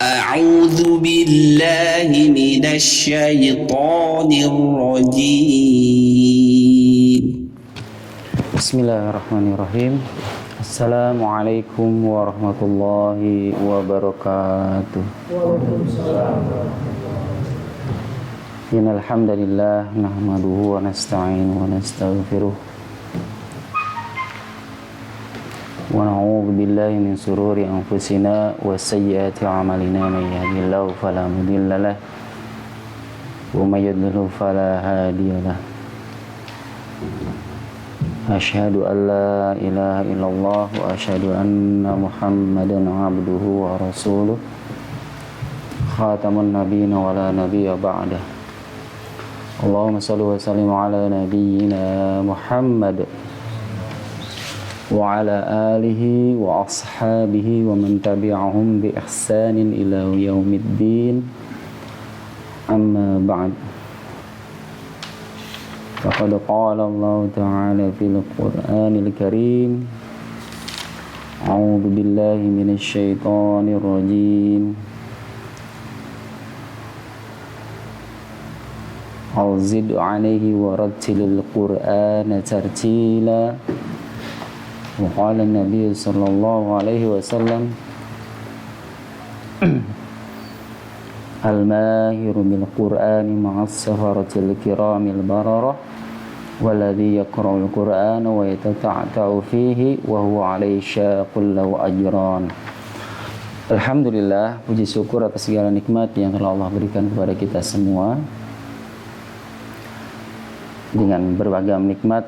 أعوذ بالله من الشيطان الرجيم. بسم الله الرحمن الرحيم. Assalamualaikum warahmatullahi wabarakatuh. Innal hamdalillah nahmaduhu wa nasta'inuhu wa nastaghfiruh wa na'udzu billahi min shururi anfusina wa sayyiati a'malina may yahdihillahu fala mudilla lahu wa may yudlil fala hadiya lahu. Asyhadu an la ilaha illallah wa asyhadu anna Muhammadan abduhu wa rasuluh khatamun nabiyyin wa la nabiyya ba'dah. Allahumma shalli wa sallim ala nabiyyina Muhammad wa ala alihi wa ashabihi wa man tabi'ahum bi ihsanin ila yaumiddin. Amma ba'd. Faqad qala Allah Ta'ala fil Qur'anil Karim. A'udzu billahi minasy syaithanir rajim. Zid 'alaihi wa rattilil Qur'ana tartila. Wa qala an-nabiy sallallahu alaihi wasallam al-mahiru bil Qur'ani ma'as safaratil kiramil bararah walladhi yaqra'ul Qur'ana wa yatata'ta'u fihi wa huwa 'alaihi syaqul lahu ajran. Alhamdulillah, puji syukur atas segala nikmat yang telah Allah berikan kepada kita semua. Dengan berbagai nikmat,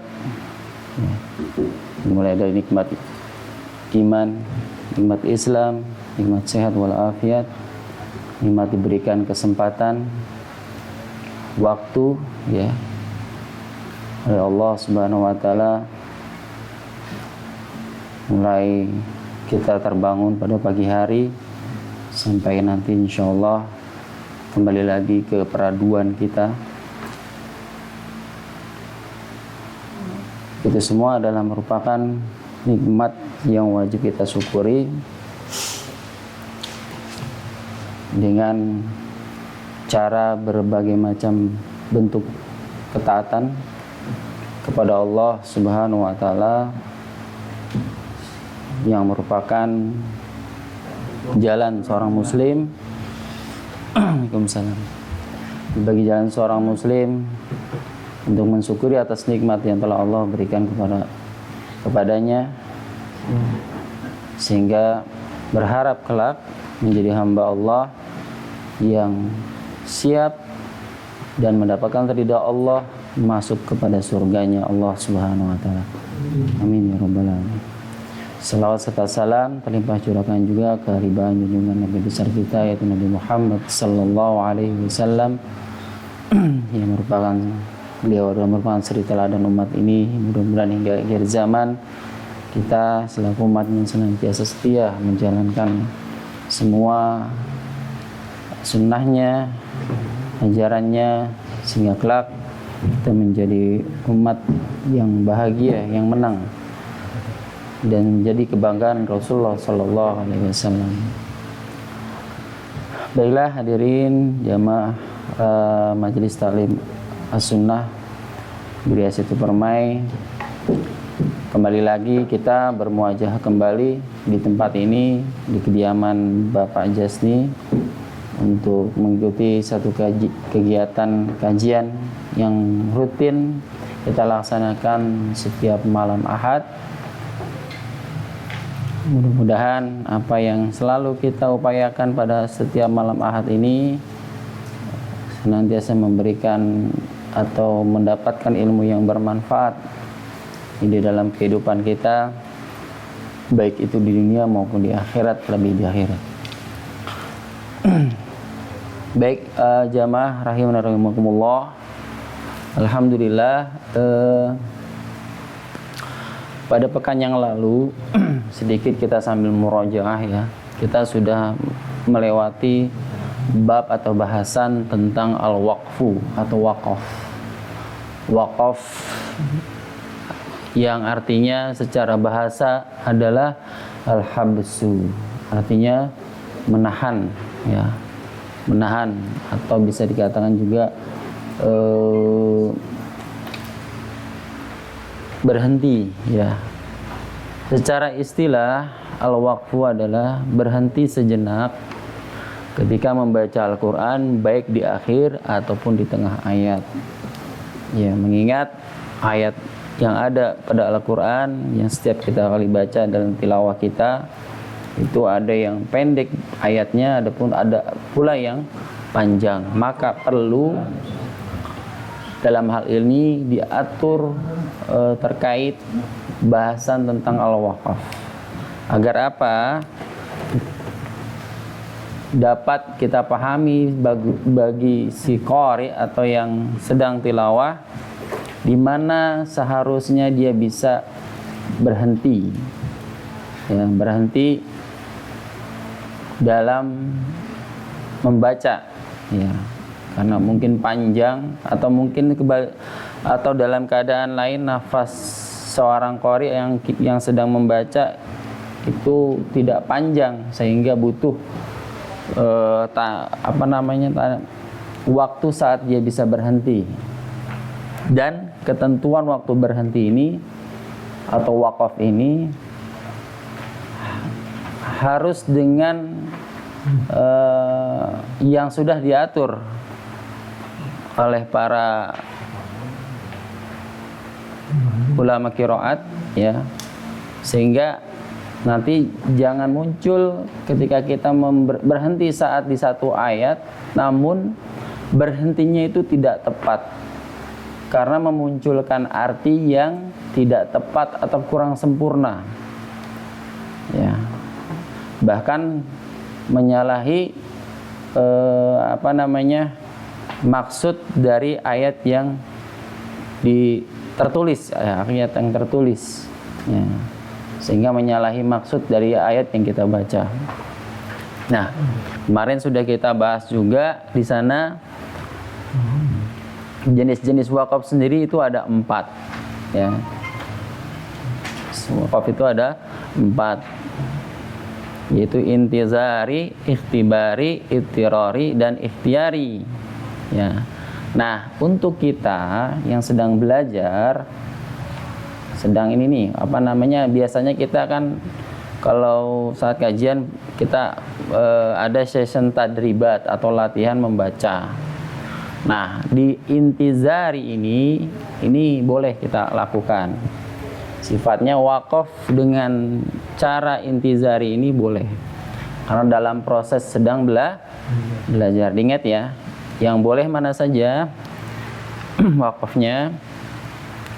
mulai dari nikmat iman, nikmat Islam, nikmat sehat walafiat, nikmat diberikan kesempatan, waktu, ya, oleh Allah Subhanahu wa Ta'ala. Mulai kita terbangun pada pagi hari sampai nanti insya Allah kembali lagi ke peraduan kita. Itu semua adalah merupakan nikmat yang wajib kita syukuri dengan cara berbagai macam bentuk ketaatan kepada Allah Subhanahu wa Ta'ala yang merupakan jalan seorang muslim. Waalaikumsalam. Bagi jalan seorang muslim untuk mensyukuri atas nikmat yang telah Allah berikan kepadanya, sehingga berharap kelak menjadi hamba Allah yang siap dan mendapatkan ridha Allah, masuk kepada surganya Allah Subhanahu wa Ta'ala. Amin ya rabbal alamin. Salawat serta salam terlimpah curahkan juga ke ribaan junjungan Nabi besar kita, yaitu Nabi Muhammad sallallahu alaihi wasallam yang merupakan beliau adalah merupakan suri teladan umat ini. Mudah-mudahan hingga akhir zaman kita selaku umat yang senantiasa setia menjalankan semua sunnahnya, ajarannya, sehingga kelak kita menjadi umat yang bahagia, yang menang, dan menjadi kebanggaan Rasulullah Sallallahu Alaihi Wasallam. Baiklah hadirin jamaah Majelis Taklim As-Sunnah Buria Situ Permai, kembali lagi kita bermuajah kembali di tempat ini, di kediaman Bapak Jasni, untuk mengikuti satu kegiatan kajian yang rutin kita laksanakan setiap malam Ahad. Mudah-mudahan apa yang selalu kita upayakan pada setiap malam Ahad ini senantiasa memberikan atau mendapatkan ilmu yang bermanfaat di dalam kehidupan kita, baik itu di dunia maupun di akhirat, lebih di akhirat. Baik, jamaah rahimana rahimakumullah. Alhamdulillah, pada pekan yang lalu sedikit kita sambil murojaah ya, kita sudah melewati bab atau bahasan tentang al-waqfu atau waqaf. Waqaf yang artinya secara bahasa adalah al-habsu, artinya menahan ya, menahan, atau bisa dikatakan juga berhenti, ya. Secara istilah al-waqfu adalah berhenti sejenak ketika membaca Al-Quran, baik di akhir ataupun di tengah ayat. Ya, mengingat ayat yang ada pada Al-Quran yang setiap kita kali baca dalam tilawah kita itu ada yang pendek ayatnya, adapun ada pula yang panjang. Maka perlu dalam hal ini diatur terkait bahasan tentang al-waqaf. Agar apa? Dapat kita pahami bagi si qari atau yang sedang tilawah, di mana seharusnya dia bisa berhenti, ya, berhenti dalam membaca, ya, karena mungkin panjang atau mungkin atau dalam keadaan lain nafas seorang qari yang sedang membaca itu tidak panjang sehingga butuh waktu saat dia bisa berhenti. Dan ketentuan waktu berhenti ini atau waqaf ini harus dengan yang sudah diatur oleh para ulama qiraat, ya, sehingga nanti jangan muncul ketika kita berhenti saat di satu ayat, namun berhentinya itu tidak tepat karena memunculkan arti yang tidak tepat atau kurang sempurna, ya, bahkan menyalahi maksud dari ayat yang tertulis, ayat yang tertulis, ya, sehingga menyalahi maksud dari ayat yang kita baca. Nah, kemarin sudah kita bahas juga di sana jenis-jenis wakaf sendiri itu ada 4, ya. Wakaf itu ada 4, yaitu intizari, ikhtibari, ittirari, dan ikhtiyari, ya. Nah, untuk kita yang sedang belajar, sedang ini nih, biasanya kita kan kalau saat kajian kita ada session tadribat atau latihan membaca. Nah, di intizari ini boleh kita lakukan. Sifatnya waqaf dengan cara intizari ini boleh. Karena dalam proses sedang belajar. Diingat ya, yang boleh mana saja waqafnya.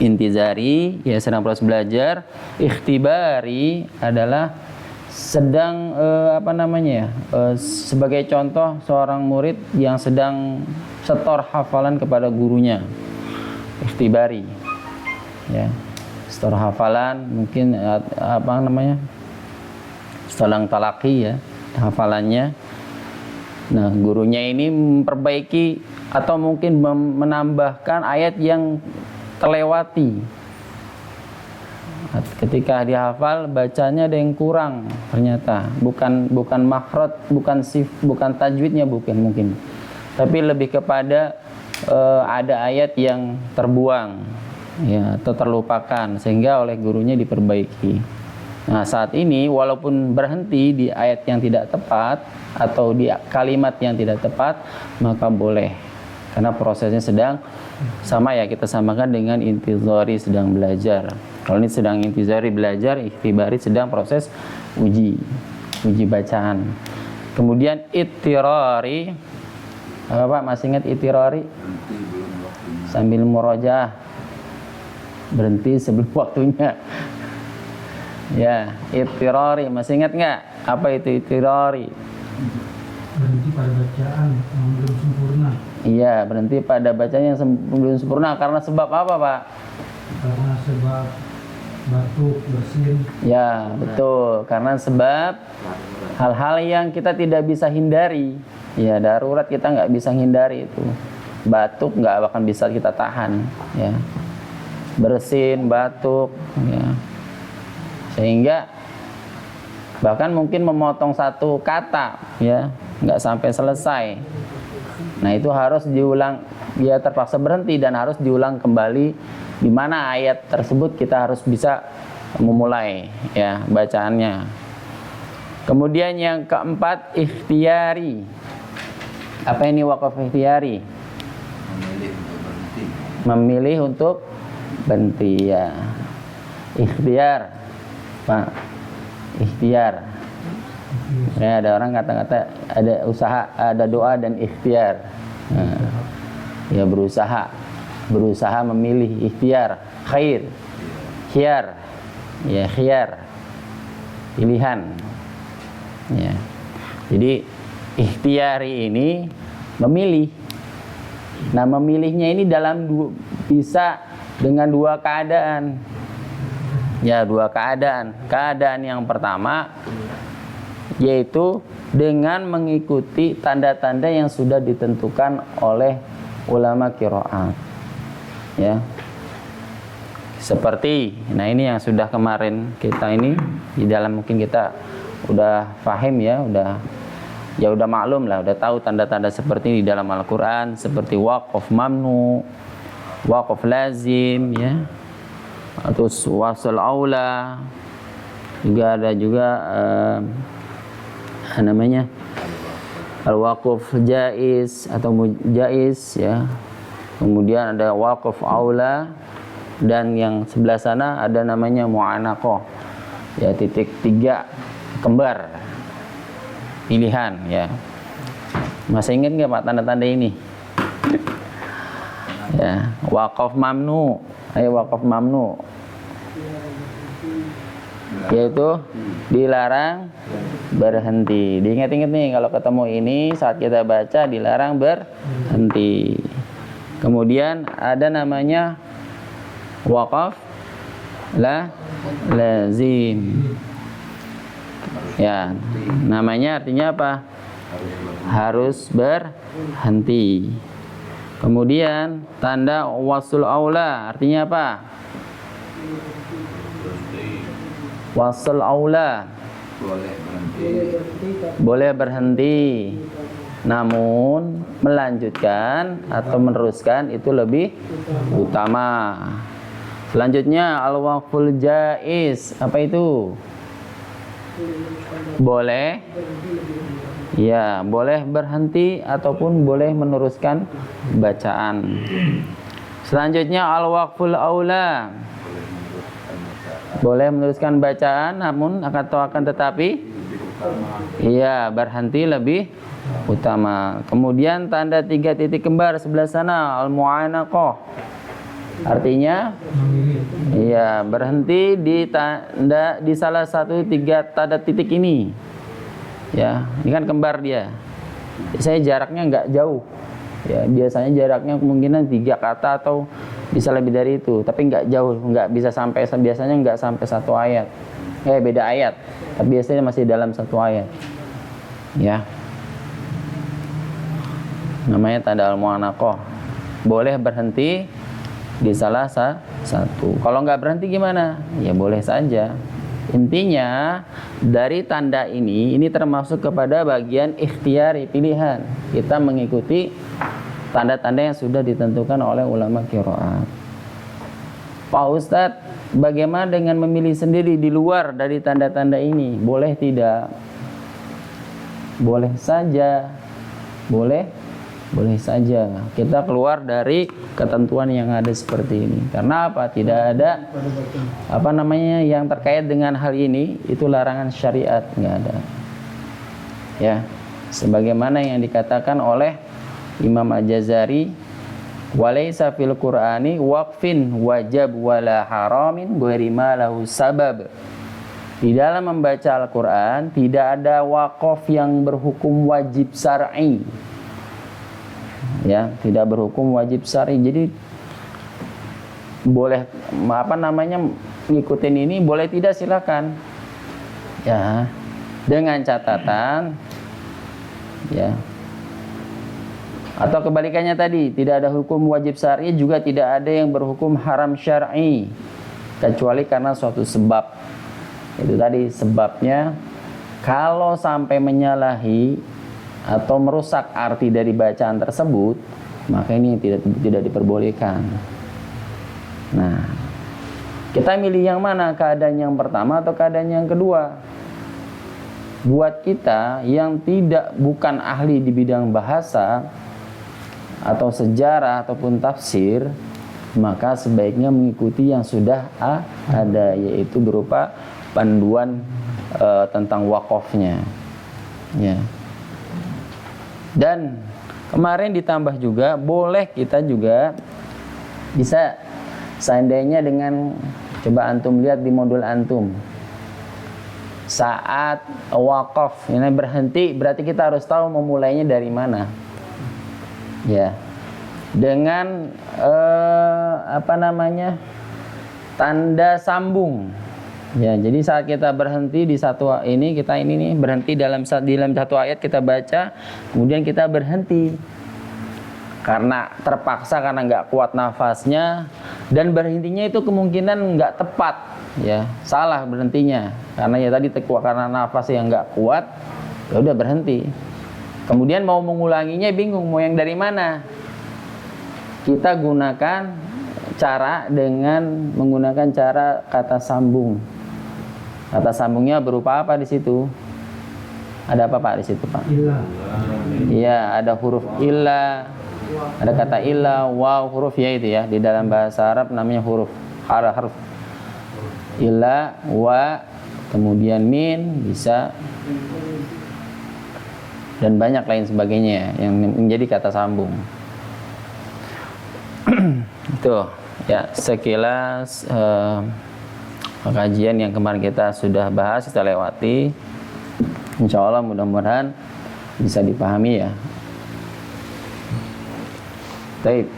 Intizari, ya, sedang proses belajar. Ikhtibari adalah sedang sebagai contoh seorang murid yang sedang setor hafalan kepada gurunya. Ikhtibari, ya, setor hafalan, mungkin setelah talaki, ya, hafalannya. Nah, gurunya ini memperbaiki atau mungkin menambahkan ayat yang terlewati. Ketika dihafal bacanya ada yang kurang, ternyata bukan makhraj, bukan tajwidnya, mungkin, tapi lebih kepada ada ayat yang terbuang, ya, atau terlupakan, sehingga oleh gurunya diperbaiki. Nah, saat ini walaupun berhenti di ayat yang tidak tepat atau di kalimat yang tidak tepat, maka boleh, karena prosesnya sedang sama, ya, kita samakan dengan intizari, sedang belajar. Kalau ini sedang intizari belajar, ikhtibari sedang proses uji bacaan. Kemudian ittirari, Pak masih ingat ittirari? Sambil murojaah, berhenti sebelum waktunya. Ya, ittirari, masih ingat nggak? Apa itu ittirari? Berhenti pada bacaan yang belum sempurna. Iya, berhenti pada bacaan yang belum sempurna. Karena sebab apa, Pak? Karena sebab batuk, bersin. Ya, betul. Karena sebab hal-hal yang kita tidak bisa hindari. Ya, darurat kita nggak bisa hindari itu. Batuk nggak akan bisa kita tahan, ya. Bersin, batuk, ya. Sehingga bahkan mungkin memotong satu kata, ya, nggak sampai selesai. Nah, itu harus diulang, dia terpaksa berhenti dan harus diulang kembali di mana ayat tersebut kita harus bisa memulai, ya, bacaannya. Kemudian yang keempat, ikhtiyari. Apa ini wakaf ikhtiyari? Memilih untuk berhenti, ya. Ikhtiar, Pak. Ikhtiar. Ya, ada orang kata-kata ada usaha, ada doa dan ikhtiar. Nah, ya, berusaha memilih, ikhtiar, khair, khiyar, ya, khiyar, pilihan. Ya. Jadi ikhtiari ini memilih. Nah, memilihnya ini bisa dengan dua keadaan. Ya, dua keadaan. Keadaan yang pertama yaitu dengan mengikuti tanda-tanda yang sudah ditentukan oleh ulama qiraat. Ya. Seperti, nah ini yang sudah kemarin kita ini di dalam, mungkin kita udah paham, ya, udah maklum lah, udah tahu tanda-tanda seperti ini di dalam Al-Qur'an, seperti waqaf mamnu, waqaf lazim, ya. Terus wasl aula, juga ada juga namanya al-waqf jaiz atau mujaiz, ya. Kemudian ada waqf aula, dan yang sebelah sana ada namanya mu'anaqah, ya, titik 3 kembar pilihan, ya. Masih ingat nggak Pak tanda-tanda ini? Ya, waqaf mamnu. Ayo, waqaf mamnu, yaitu dilarang berhenti. Diingat-ingat nih, kalau ketemu ini saat kita baca dilarang berhenti. Kemudian ada namanya waqaf lazim. Ya, namanya artinya apa? Harus berhenti. Kemudian tanda wasul aula artinya apa? Wasul aula boleh berhenti, namun melanjutkan atau meneruskan itu lebih utama. Selanjutnya al-waqful jaiz, apa itu? Boleh, ya, boleh berhenti ataupun boleh meneruskan bacaan. Selanjutnya al-waqful aula, boleh meneruskan bacaan namun akan tetapi, iya, berhenti lebih utama. Kemudian tanda 3 titik kembar sebelah sana al-mu'anaqah, artinya, iya, berhenti di salah satu 3 tanda titik ini. Ya, ini kan kembar dia. Saya jaraknya nggak jauh. Ya, biasanya jaraknya kemungkinan 3 kata atau bisa lebih dari itu, tapi nggak jauh, nggak bisa sampai, biasanya nggak sampai 1 ayat. Beda ayat, tapi biasanya masih dalam 1 ayat. Ya. Namanya tanda al-mu'anaqah. Boleh berhenti di salah satu. Kalau nggak berhenti gimana? Ya boleh saja. Intinya dari tanda ini termasuk kepada bagian ikhtiari, pilihan. Kita mengikuti tanda-tanda yang sudah ditentukan oleh ulama qiraat. Pak Ustadz, bagaimana dengan memilih sendiri di luar dari tanda-tanda ini? Boleh tidak? Boleh saja. Boleh saja. Kita keluar dari ketentuan yang ada seperti ini. Karena apa? Tidak ada yang terkait dengan hal ini, itu larangan syariat, nggak ada. Ya, sebagaimana yang dikatakan oleh Imam Al-Jazari, walaysa fil Qur'ani waqfin wajab wala haramin ghairi ma lahu sabab. Di dalam membaca Al-Qur'an tidak ada waqaf yang berhukum wajib syar'i. Ya, tidak berhukum wajib syar'i. Jadi boleh ngikutin ini, boleh tidak silakan. Ya, dengan catatan, ya. Atau kebalikannya tadi, tidak ada hukum wajib syar'i, juga tidak ada yang berhukum haram syar'i, kecuali karena suatu sebab. Itu tadi sebabnya kalau sampai menyalahi atau merusak arti dari bacaan tersebut, maka ini tidak diperbolehkan. Nah, kita milih yang mana? Keadaan yang pertama atau keadaan yang kedua? Buat kita yang bukan ahli di bidang bahasa atau sejarah ataupun tafsir, maka sebaiknya mengikuti yang sudah ada, yaitu berupa panduan tentang wakofnya, ya. Dan kemarin ditambah juga, boleh kita juga bisa, seandainya dengan, coba antum lihat di modul antum, saat wakaf ini berhenti, berarti kita harus tahu memulainya dari mana, ya, dengan tanda sambung, ya. Jadi saat kita berhenti di satu ini, kita ini nih berhenti dalam satu ayat kita baca, kemudian kita berhenti karena terpaksa, karena nggak kuat nafasnya, dan berhentinya itu kemungkinan nggak tepat, ya, salah berhentinya karena ya tadi karena nafas yang nggak kuat, ya udah berhenti. Kemudian mau mengulanginya bingung mau yang dari mana. Kita gunakan dengan menggunakan cara kata sambung. Kata sambungnya berupa apa di situ? Ada apa Pak di situ Pak? Ilah. Iya, ada huruf ilah, ada kata ilah, waw, huruf ya itu ya. Di dalam bahasa Arab namanya huruf, harf. Ilah, wa, kemudian min, bisa, dan banyak lain sebagainya yang menjadi kata sambung. Itu ya sekilas kajian yang kemarin kita sudah bahas, kita lewati. Insya Allah mudah-mudahan bisa dipahami ya. Baik.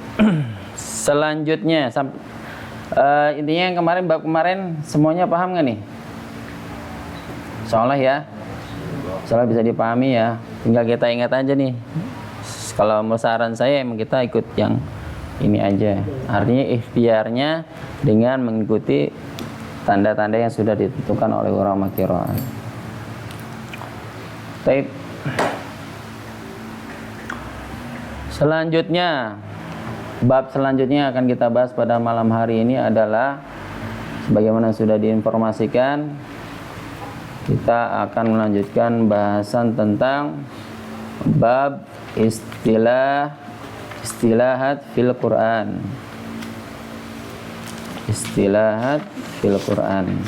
Selanjutnya intinya yang bab kemarin semuanya paham nggak nih? Insyaallah ya. Insyaallah bisa dipahami ya. Tinggal kita ingat aja nih. Kalau mau saran saya emang kita ikut yang ini aja. Artinya ikhtiarnya dengan mengikuti tanda-tanda yang sudah ditentukan oleh ulama qiraah. Baik. Selanjutnya, bab selanjutnya akan kita bahas pada malam hari ini adalah sebagaimana sudah diinformasikan, kita akan melanjutkan bahasan tentang bab istilahat fil Quran. Istilahat fil Quran.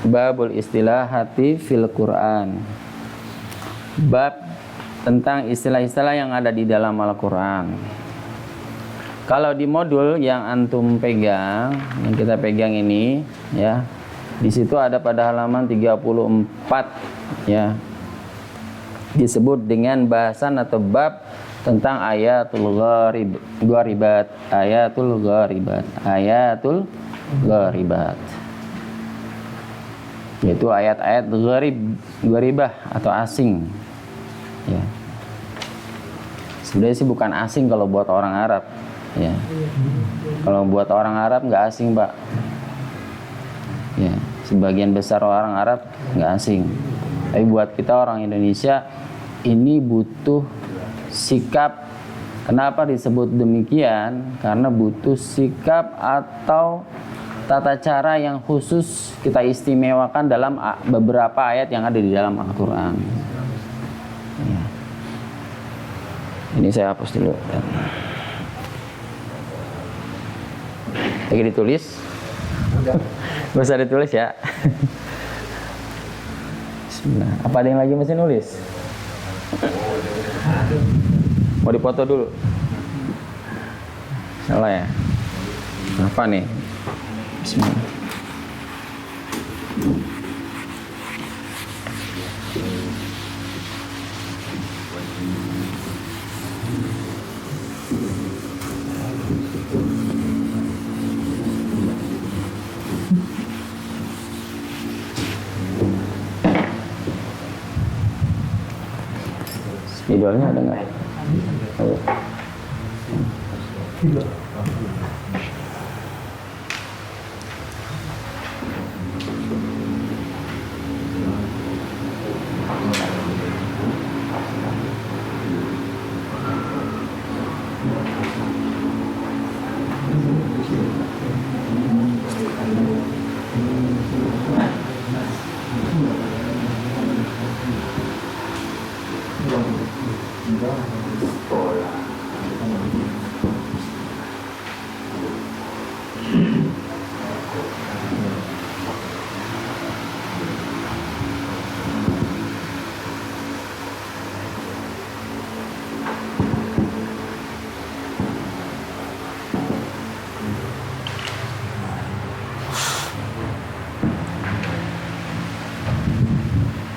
Babul istilahati fil Quran. Bab tentang istilah-istilah yang ada di dalam Al-Quran. Kalau di modul yang antum pegang, yang kita pegang ini, ya, di situ ada pada halaman 34, ya, disebut dengan bahasan atau bab tentang ayatul gharibat, ayatul gharibat, yaitu ayat-ayat gharibah atau asing, ya. Sebenarnya sih bukan asing kalau buat orang Arab, ya. Kalau buat orang Arab nggak asing Pak, ya. Sebagian besar orang Arab nggak asing, tapi buat kita orang Indonesia ini butuh sikap. Kenapa disebut demikian? Karena butuh sikap atau tata cara yang khusus kita istimewakan dalam beberapa ayat yang ada di dalam Al-Quran, ya. Ini saya hapus dulu. Lagi ditulis? Gak usah ditulis ya. Bismillah. Apa ada yang lagi mesti nulis? Mau dipoto dulu? Salah ya? Apa nih? Bismillah. Jadwalnya ada nggak? Ayo. Tidak.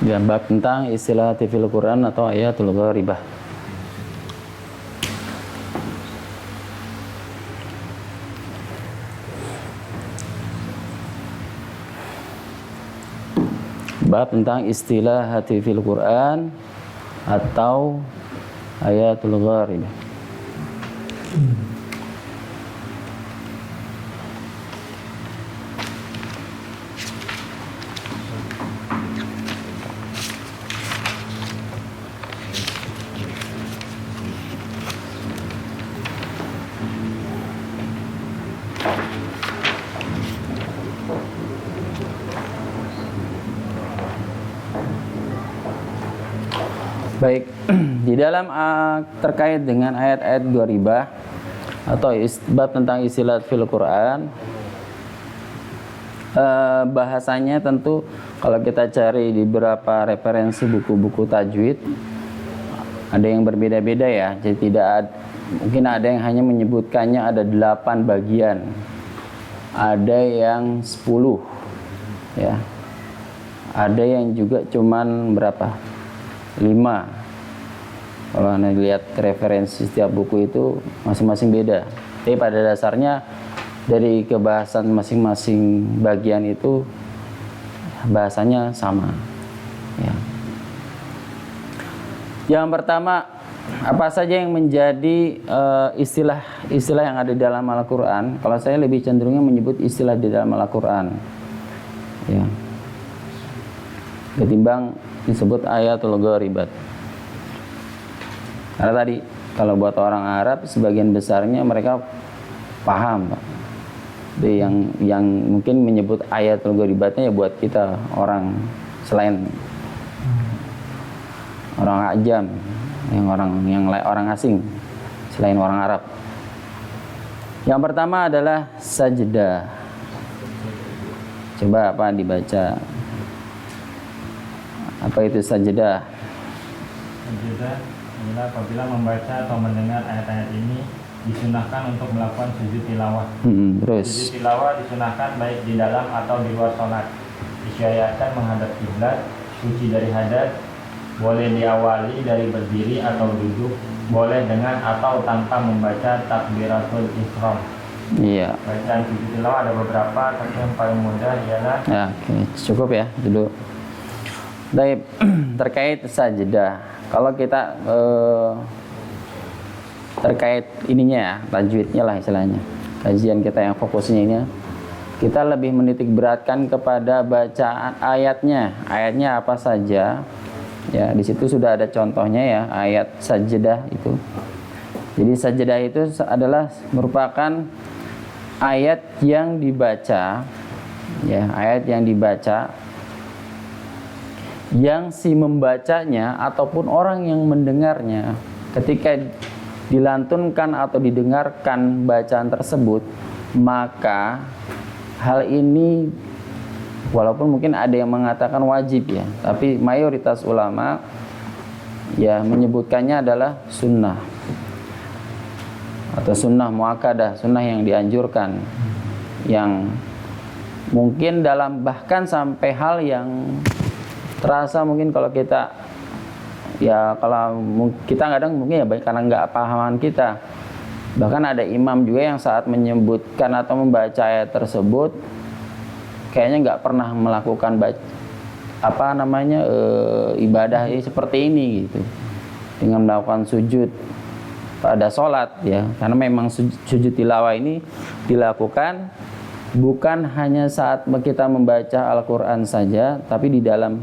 Ya, bab tentang istilah fil Quran atau ayatul gharibah. Bab tentang istilah fil Quran atau ayatul gharibah. Baik, di dalam terkait dengan ayat-ayat gharibah atau bab tentang istilah fil Quran, bahasanya tentu kalau kita cari di beberapa referensi buku-buku tajwid ada yang berbeda-beda ya. Jadi mungkin ada yang hanya menyebutkannya ada 8 bagian, ada yang 10 ya, ada yang juga cuman berapa, 5. Kalau Anda lihat referensi setiap buku itu masing-masing beda. Tapi pada dasarnya dari kebahasan masing-masing bagian itu bahasanya sama. Ya. Yang pertama, apa saja yang menjadi istilah yang ada di dalam Al-Quran? Kalau saya lebih cenderungnya menyebut istilah di dalam Al-Quran, ya, ketimbang disebut ayatul gharibat. Karena tadi kalau buat orang Arab sebagian besarnya mereka paham, Pak. Jadi yang mungkin menyebut ayatul gharibatnya ya buat kita orang selain orang ajam, orang asing selain orang Arab. Yang pertama adalah sajdah. Coba apa dibaca? Apa itu sajdah? Sajdah adalah apabila membaca atau mendengar ayat-ayat ini disunahkan untuk melakukan sujud tilawah. Terus Sujud tilawah disunahkan baik di dalam atau di luar sholat. Disyariatkan menghadap kiblat, suci dari hadas, boleh diawali dari berdiri atau duduk, boleh dengan atau tanpa membaca takbiratul ihram. iya. Bacaan sujud tilawah ada beberapa, tapi yang paling mudah ialah Ya, oke. Cukup ya dulu. Baik, terkait sajdah. Kalau kita terkait ininya ya, tajwidnya lah istilahnya. Kajian kita yang fokusnya ini, kita lebih menitik beratkan kepada bacaan ayatnya. Ayatnya apa saja? Ya, di situ sudah ada contohnya ya, ayat sajdah itu. Jadi sajdah itu adalah merupakan ayat yang dibaca, ya, ayat yang dibaca yang si membacanya ataupun orang yang mendengarnya ketika dilantunkan atau didengarkan bacaan tersebut, maka hal ini walaupun mungkin ada yang mengatakan wajib ya, tapi mayoritas ulama ya menyebutkannya adalah sunnah atau sunnah muakkadah, sunnah yang dianjurkan, yang mungkin dalam bahkan sampai hal yang terasa mungkin kalau kita ya, kalau kita kadang mungkin ya karena nggak pahaman kita, bahkan ada imam juga yang saat menyebutkan atau membaca ayat tersebut kayaknya nggak pernah melakukan ibadah seperti ini gitu. dengan melakukan sujud pada sholat ya, karena memang sujud tilawah ini dilakukan bukan hanya saat kita membaca Al-Quran saja, tapi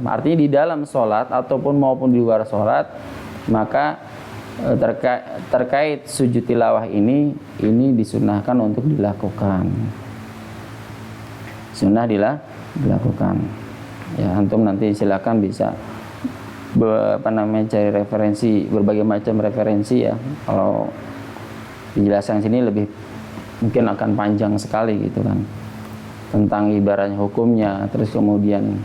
artinya di dalam sholat ataupun maupun di luar sholat. Maka terkait sujud tilawah ini disunahkan untuk dilakukan. Sunnah dilakukan. Ya, antum nanti silakan bisa cari referensi, berbagai macam referensi ya. Kalau dijelaskan sini lebih mungkin akan panjang sekali gitu kan, tentang ibaratnya hukumnya, terus kemudian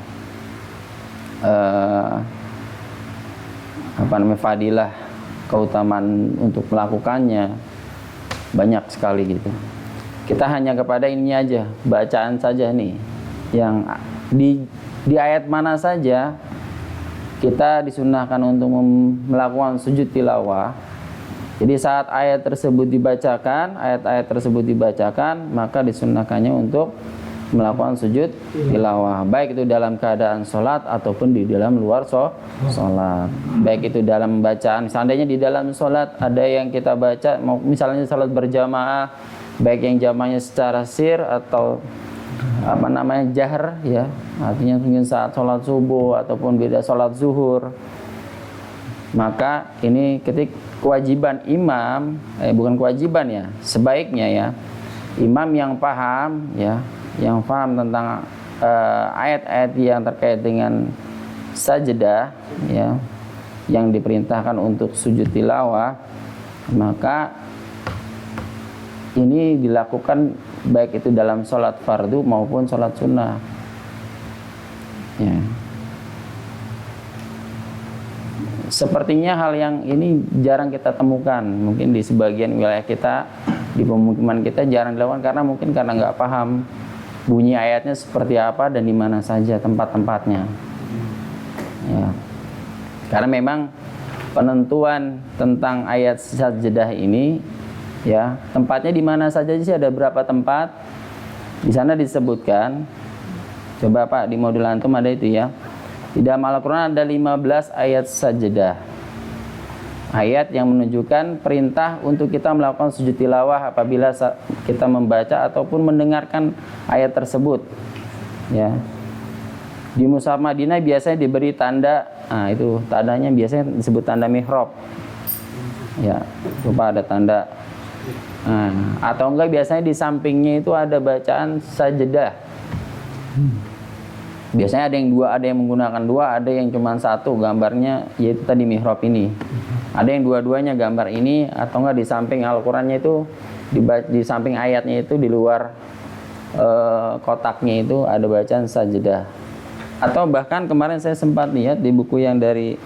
fadilah, keutamaan untuk melakukannya banyak sekali gitu. Kita hanya kepada ini aja, bacaan saja nih, yang di ayat mana saja kita disunahkan untuk melakukan sujud tilawah. Jadi saat ayat-ayat tersebut dibacakan, maka disunahkannya untuk melakukan sujud tilawah, baik itu dalam keadaan sholat ataupun di dalam luar sholat. Baik itu dalam bacaan, seandainya di dalam sholat ada yang kita baca, misalnya sholat berjamaah, baik yang jamaahnya secara sir atau jahr ya, artinya mungkin saat sholat subuh ataupun beda sholat zuhur, maka ini kewajiban imam, bukan kewajiban ya, sebaiknya ya imam yang paham ya, yang paham tentang ayat-ayat yang terkait dengan sajdah ya, yang diperintahkan untuk sujud tilawah, maka ini dilakukan baik itu dalam sholat fardu maupun sholat sunnah ya. Sepertinya hal yang ini jarang kita temukan, mungkin di sebagian wilayah kita, di pemukiman kita jarang dilakukan karena nggak paham bunyi ayatnya seperti apa dan di mana saja tempat-tempatnya ya. Karena memang penentuan tentang ayat sajdah ini ya, tempatnya di mana saja sih, ada berapa tempat di sana disebutkan. Coba Pak, di modul antum ada itu ya, di dalam Al-Quran ada 15 ayat sajdah, ayat yang menunjukkan perintah untuk kita melakukan sujud tilawah apabila kita membaca ataupun mendengarkan ayat tersebut ya. Di Mushaf Madinah biasanya diberi tanda, itu tandanya biasanya disebut tanda mihrab ya, lupa ada tanda. Atau enggak biasanya di sampingnya itu ada bacaan sajdah. Biasanya ada yang dua, ada yang menggunakan dua, ada yang cuma satu gambarnya, yaitu tadi mihrab ini. Ada yang dua-duanya gambar ini, atau enggak di samping Al-Qur'annya itu, di samping ayatnya itu, di luar kotaknya itu ada bacaan sajdah. Atau bahkan kemarin saya sempat lihat di buku yang dari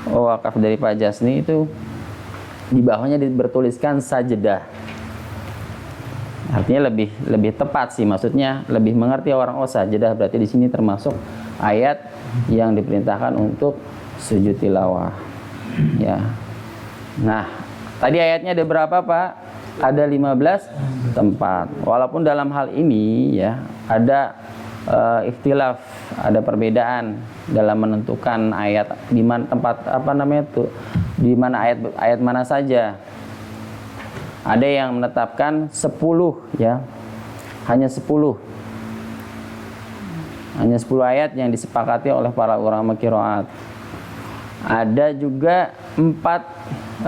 wakaf dari Pak Jasni itu, di bawahnya bertuliskan sajdah. Artinya lebih tepat sih, maksudnya lebih mengerti orang, oh sajdah berarti di sini termasuk ayat yang diperintahkan untuk sujud tilawah ya. Nah, tadi ayatnya ada berapa Pak? Ada 15 tempat. Walaupun dalam hal ini ya ada ikhtilaf, ada perbedaan dalam menentukan ayat di mana tempat di mana ayat mana saja. Ada yang menetapkan 10 ya, hanya 10 ayat yang disepakati oleh para ulama qiraat. Ada juga 4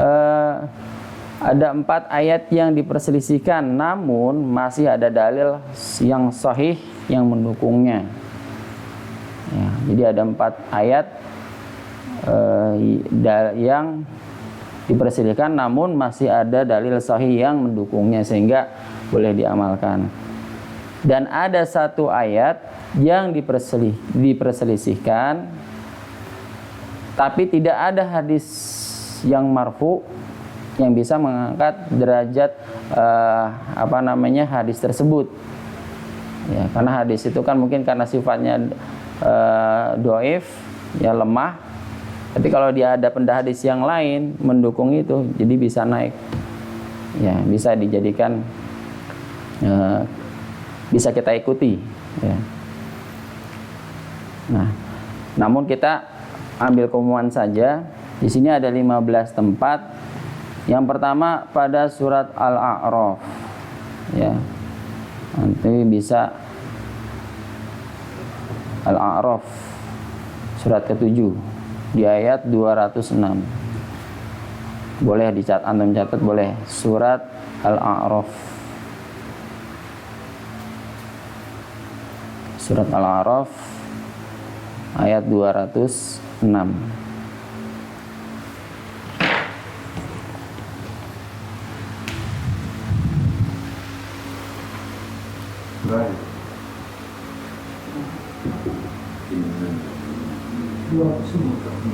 ayat yang diperselisihkan, namun masih ada dalil yang sahih yang mendukungnya ya. Jadi ada 4 ayat yang diperselisihkan, namun masih ada dalil sahih yang mendukungnya sehingga boleh diamalkan. Dan ada 1 ayat yang diperselisihkan, tapi tidak ada hadis yang marfu yang bisa mengangkat derajat hadis tersebut ya, karena hadis itu kan mungkin karena sifatnya dhaif ya, lemah. Tapi kalau dia ada hadis yang lain mendukung itu, jadi bisa naik ya, bisa dijadikan bisa kita ikuti ya. Nah, namun kita ambil keumuman saja Di sini ada 15 tempat. Yang pertama pada surat Al-A'raf. Ya. Nanti bisa Al-A'raf surat ke-7 di ayat 206. Boleh dicatat, antum catat boleh. Surat Al-A'raf. Surat Al-A'raf ayat 206.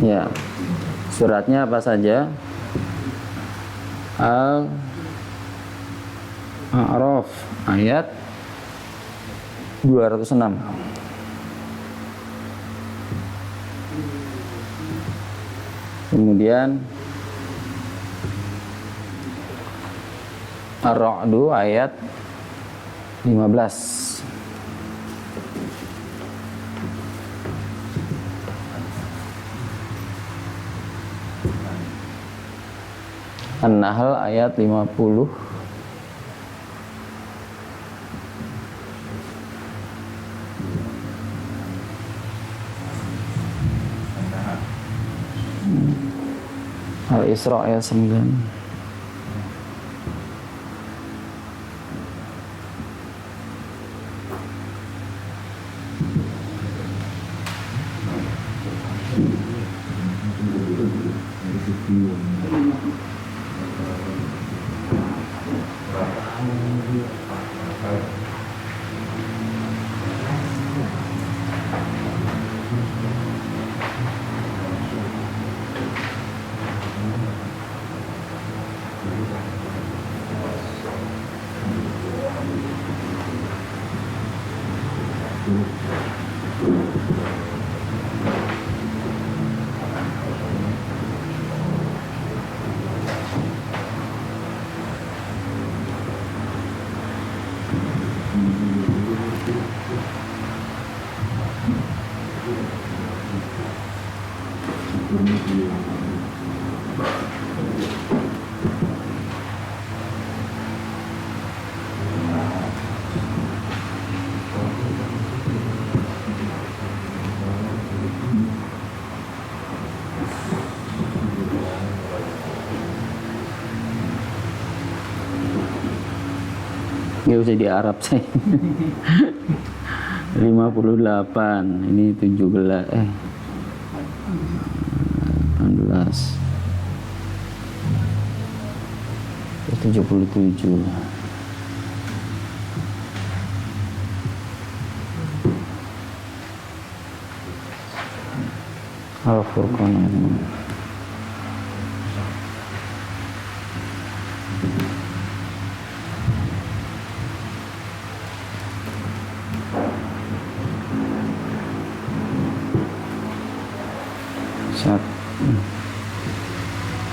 Ya. Suratnya apa saja? Al-A'raf ayat 206. Kemudian Ar-Ra'du ayat 15. An-Nahl ayat 50. Al-Isra ayat 9. Nggak usah di Arab saya. 58. Ini 17. 18. 77. Al-Furqan. Satu,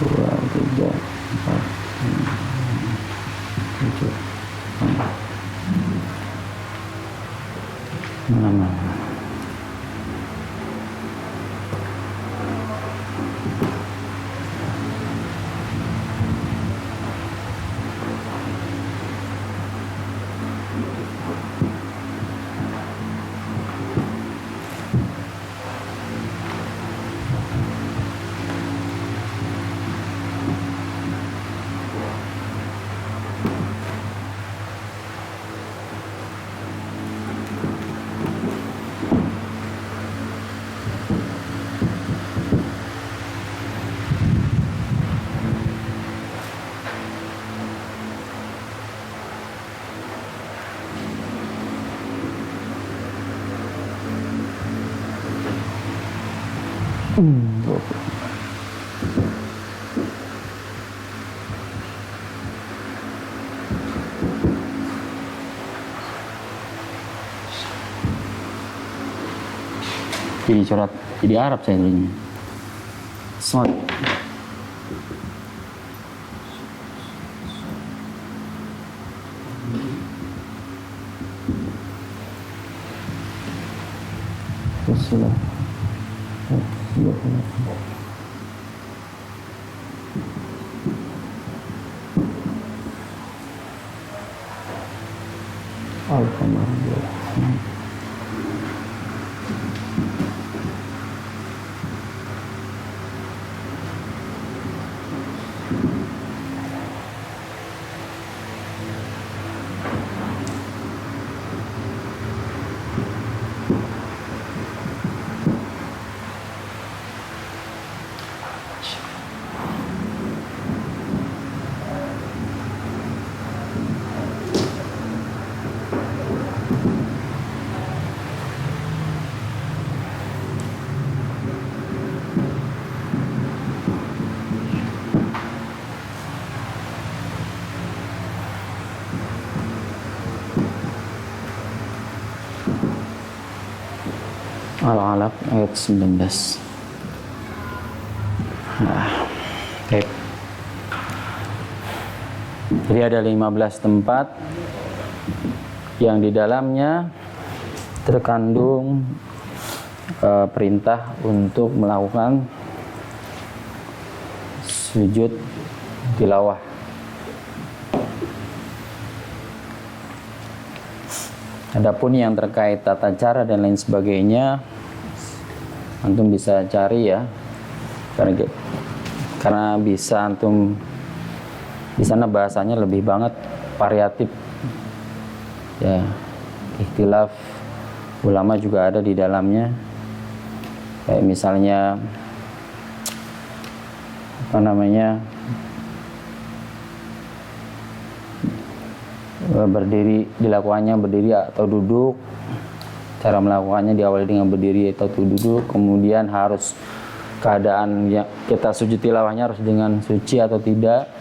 2, 3, 4, 5, 7, 6. Jadi surat jadi Arab saya dulunya. Shad. Bismillah. Al-Qamar. Al-Alaq ayat 19. Baik. Jadi ada 15 tempat yang di dalamnya terkandung perintah untuk melakukan sujud tilawah. Adapun yang terkait tata cara dan lain sebagainya, antum bisa cari ya, karena bisa antum di sana bahasanya lebih banget variatif, ya, ikhtilaf ulama juga ada di dalamnya, kayak misalnya apa namanya, berdiri, dilakukannya berdiri atau duduk, cara melakukannya diawali dengan berdiri atau duduk, kemudian harus keadaan yang kita sujud tilawahnya harus dengan suci atau tidak,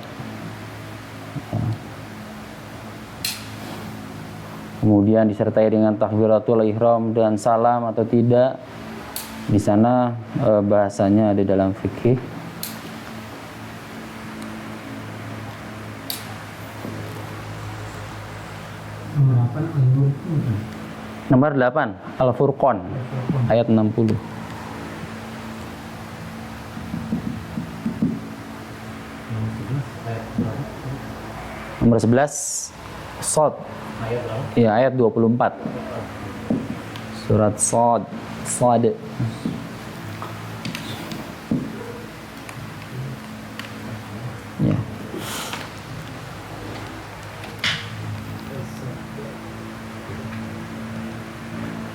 kemudian disertai dengan takbiratul ihram dan salam atau tidak. Di sana bahasanya ada dalam fikih. Nomor 8 Al-Furqan ayat 60. Nomor 11 Shad. Ya, ayat 24. Surat Shad. Shad. Ya.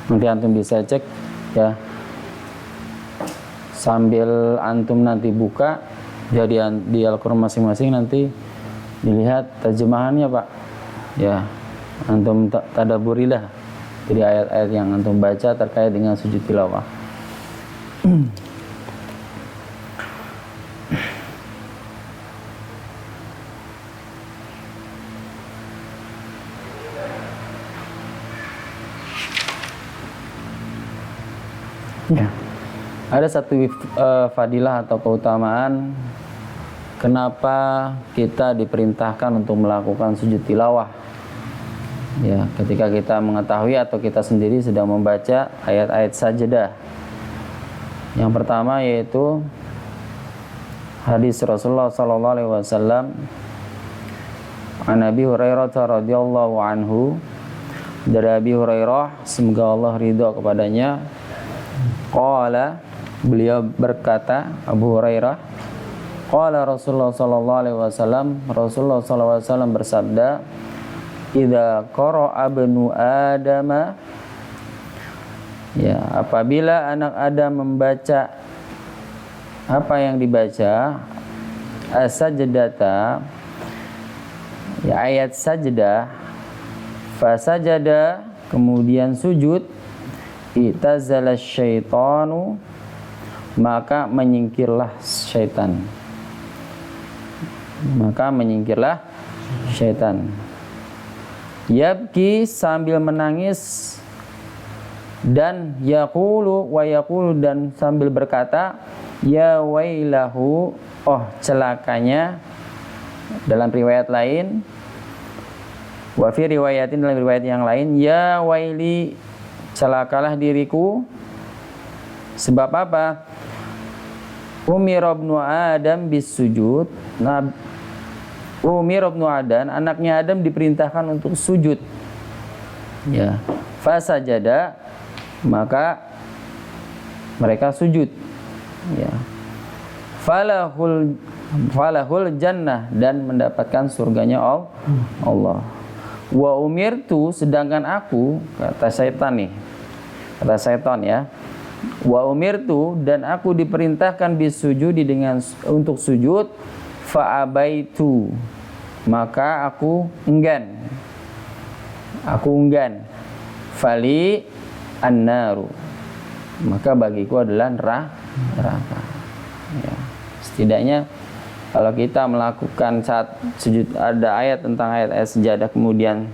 Nanti antum bisa cek ya, sambil antum nanti buka jadi di Al-Quran masing-masing, nanti dilihat terjemahannya Pak ya, antum tadaburilah dari ayat-ayat yang antum baca terkait dengan sujud tilawah. Ya. Ada satu fadilah atau keutamaan kenapa kita diperintahkan untuk melakukan sujud tilawah. Ya, ketika kita mengetahui atau kita sendiri sedang membaca ayat-ayat sajadah. Yang pertama yaitu hadis Rasulullah sallallahu alaihi wasallam an Abi Hurairah radhiyallahu anhu, dari Abi Hurairah semoga Allah ridha kepadanya. Qala, beliau berkata, Abu Hurairah, qala Rasulullah sallallahu alaihi wasallam, Rasulullah sallallahu alaihi wasallam bersabda, idza qara'a ibnu Adam, ya, apabila anak Adam membaca apa yang dibaca, as-sajdata, ya, ayat sajdah, fasajada, kemudian sujud, itazala syaitanu, maka menyingkirlah syaitan. Maka menyingkirlah syaitan. Yabki, sambil menangis, dan yaqulu wa yaqulu, dan sambil berkata, ya wailahu, oh celakanya. Dalam riwayat lain, wa fi riwayatin, dalam riwayat yang lain, ya waili, celakalah diriku. Sebab apa? Umir ibnu Adam bis sujud. Nah, Umir ibnu Adam, anaknya Adam diperintahkan untuk sujud. Ya, fasajada, maka mereka sujud. Ya. Falahul jannah, dan mendapatkan surganya Allah. Wa umirtu, sedangkan aku, kata setan ya, wa umirtu, dan aku diperintahkan bisujudi, dengan untuk sujud, fa'abaitu, maka aku enggan, fali annaru, maka bagiku adalah neraka. Ya. Setidaknya kalau kita melakukan saat sujud, ada ayat tentang ayat sejadah, kemudian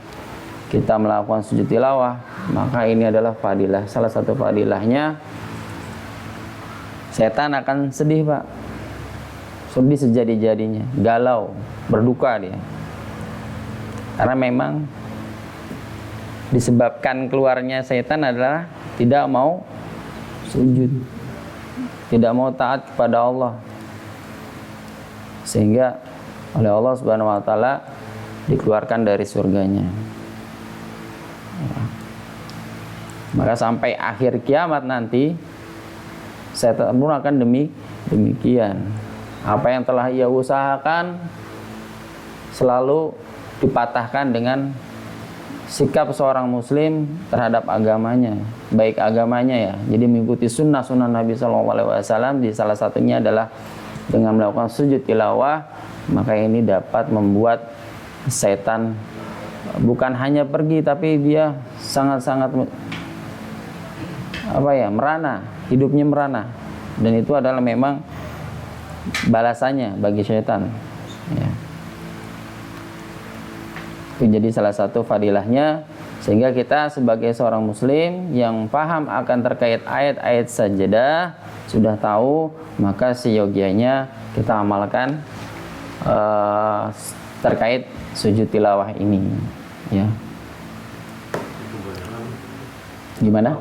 kita melakukan sujud tilawah, maka ini adalah fadilah. Salah satu fadilahnya, setan akan sedih, Pak. Sedih sejadi-jadinya, galau, berduka dia. Karena memang disebabkan keluarnya setan adalah tidak mau sujud, tidak mau taat kepada Allah, sehingga oleh Allah Subhanahu wa taala dikeluarkan dari surganya. Ya. Maka sampai akhir kiamat nanti setan pun akan demikian. Apa yang telah ia usahakan selalu dipatahkan dengan sikap seorang muslim terhadap agamanya, baik agamanya ya. Jadi mengikuti sunnah Nabi SAW, di salah satunya adalah dengan melakukan sujud tilawah, maka ini dapat membuat setan bukan hanya pergi, tapi dia sangat-sangat merana, hidupnya merana, dan itu adalah memang balasannya bagi setan. Ya. Itu jadi salah satu fadilahnya, sehingga kita sebagai seorang muslim yang paham akan terkait ayat-ayat sajadah, sudah tahu, maka seyogianya kita amalkan terkait sujud tilawah ini, ya. Gimana?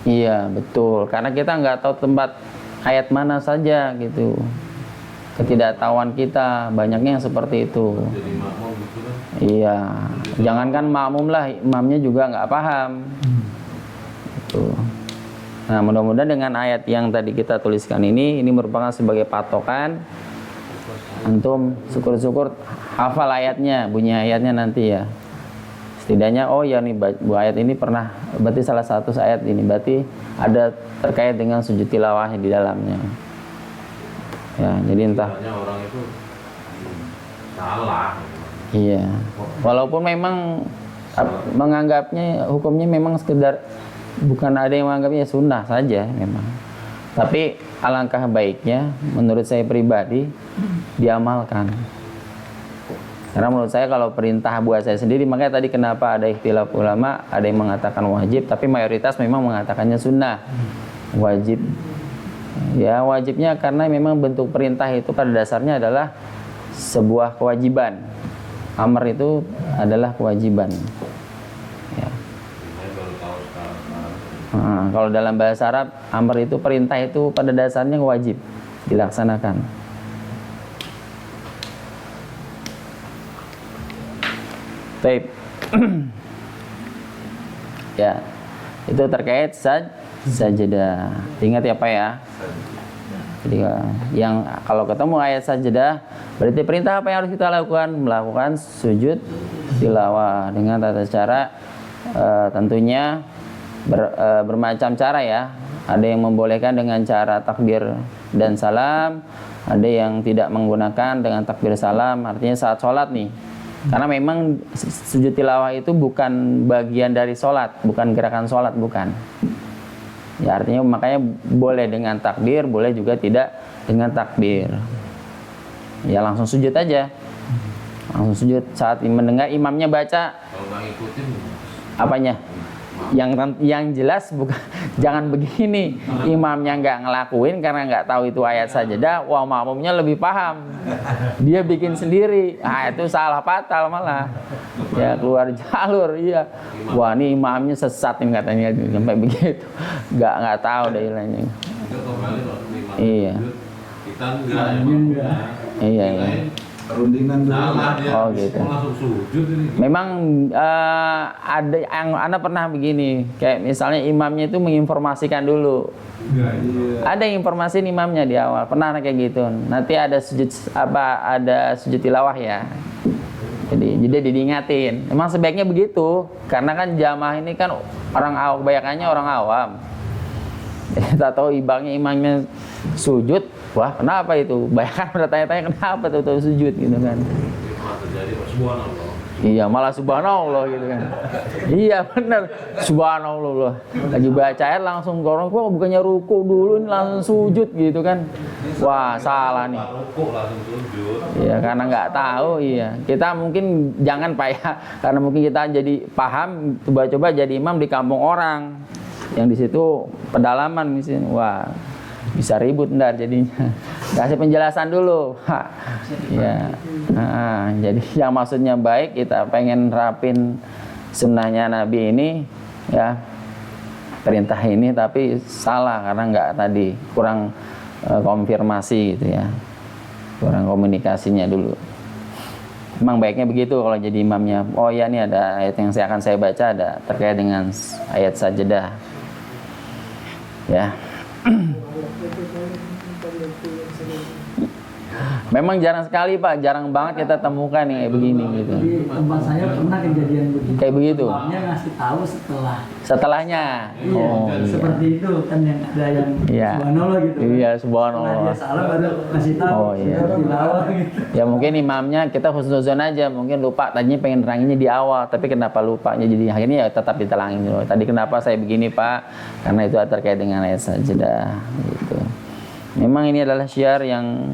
Iya, betul. Karena kita nggak tahu tempat ayat mana saja gitu. Ketidaktahuan kita banyaknya yang seperti itu. Iya, jangankan makmum lah, imamnya juga nggak paham. Gitu. Nah, mudah-mudahan dengan ayat yang tadi kita tuliskan ini merupakan sebagai patokan antum syukur-syukur hafal ayatnya, bunyi ayatnya nanti ya. Setidaknya nih ayat ini pernah, berarti salah satu ayat ini berarti ada terkait dengan sujud tilawah di dalamnya. Ya, jadi entah orang itu salah. Iya. Walaupun memang menganggapnya hukumnya memang sekedar, bukan, ada yang menganggapnya sunnah saja memang. Tapi alangkah baiknya menurut saya pribadi diamalkan. Karena menurut saya kalau perintah buat saya sendiri, makanya tadi kenapa ada ikhtilaf ulama, ada yang mengatakan wajib, tapi mayoritas memang mengatakannya sunnah. Wajib. Ya, wajibnya karena memang bentuk perintah itu pada dasarnya adalah sebuah kewajiban. Amr itu adalah kewajiban. Ya. Kalau dalam bahasa Arab, amr itu perintah, itu pada dasarnya wajib dilaksanakan. Baik. Ya, itu terkait sajadah. Ingat ya Pak ya. Jadi yang kalau ketemu ayat sajadah, berarti perintah apa yang harus kita lakukan? Melakukan sujud tilawah dengan tata cara tentunya bermacam cara ya. Ada yang membolehkan dengan cara takbir dan salam, ada yang tidak menggunakan dengan takbir salam, artinya saat sholat nih. Karena memang sujud tilawah itu bukan bagian dari sholat, bukan gerakan sholat, bukan. Ya, artinya makanya boleh dengan takbir, boleh juga tidak dengan takbir. Ya, langsung sujud aja. Langsung sujud saat mendengar imamnya baca. Kalau nggak ngikutin apanya? Yang jelas bukan, jangan begini, imamnya nggak ngelakuin karena nggak tahu itu ayat sajadah, wah makmumnya lebih paham, dia bikin sendiri, itu salah fatal malah, ya keluar jalur, iya, wah ini imamnya sesat nih katanya, sampai begitu, nggak tahu deh ilahnya, itu kembali waktu iya, kita enggak, iya, Rundingan dulu. Oh gitu. Langsung sujud ini. Memang ada yang Anda pernah begini, kayak misalnya imamnya itu menginformasikan dulu. Iya. Ada yang informasi imamnya di awal, pernah kayak gitu. Nanti ada sujud ada sujud tilawah ya. Jadi diingatin. Emang sebaiknya begitu, karena kan jamaah ini kan orang awam, kebanyakannya orang awam. Kita tahu imamnya sujud, wah kenapa itu? Banyak bertanya-tanya kenapa tuh sujud gitu kan? Iya malah subhanallah gitu kan. Iya benar subhanallah. Lagi baca ayat langsung orang kok bukannya ruku dulu ini langsung sujud gitu kan. Wah salah nih. Iya karena nggak tahu iya. Kita mungkin jangan Pak ya, karena mungkin kita jadi paham coba-coba jadi imam di kampung orang yang di situ pedalaman misalnya. Wah bisa ribut ntar jadinya. Kasih penjelasan dulu. Ya. Jadi yang maksudnya baik, kita pengen rapin sunnahnya Nabi ini ya, perintah ini, tapi salah karena nggak tadi kurang konfirmasi gitu ya, kurang komunikasinya dulu. Memang baiknya begitu kalau jadi imamnya. Oh ya, ini ada ayat yang akan saya baca, ada terkait dengan ayat sajadah ya. Memang jarang sekali Pak, jarang banget kita temukan nih kayak begini gitu. Di tempat saya pernah kejadian begitu. Kayak begitu. Imamnya ngasih tahu Setelahnya. Iya, Oh, seperti itu kan yang ada yang Iya. subhanallah gitu. Iya, Setelah subhanallah. dia salah baru ngasih tahu. Oh, iya. Tilawah gitu. Ya mungkin imamnya kita husnuzon aja, mungkin lupa tadinya pengen neranginnya di awal, tapi kenapa lupanya jadi akhirnya ya tetap ditelangin dulu. Tadi kenapa saya begini Pak? Karena itu terkait dengan ayat sajadah gitu. Memang ini adalah syiar yang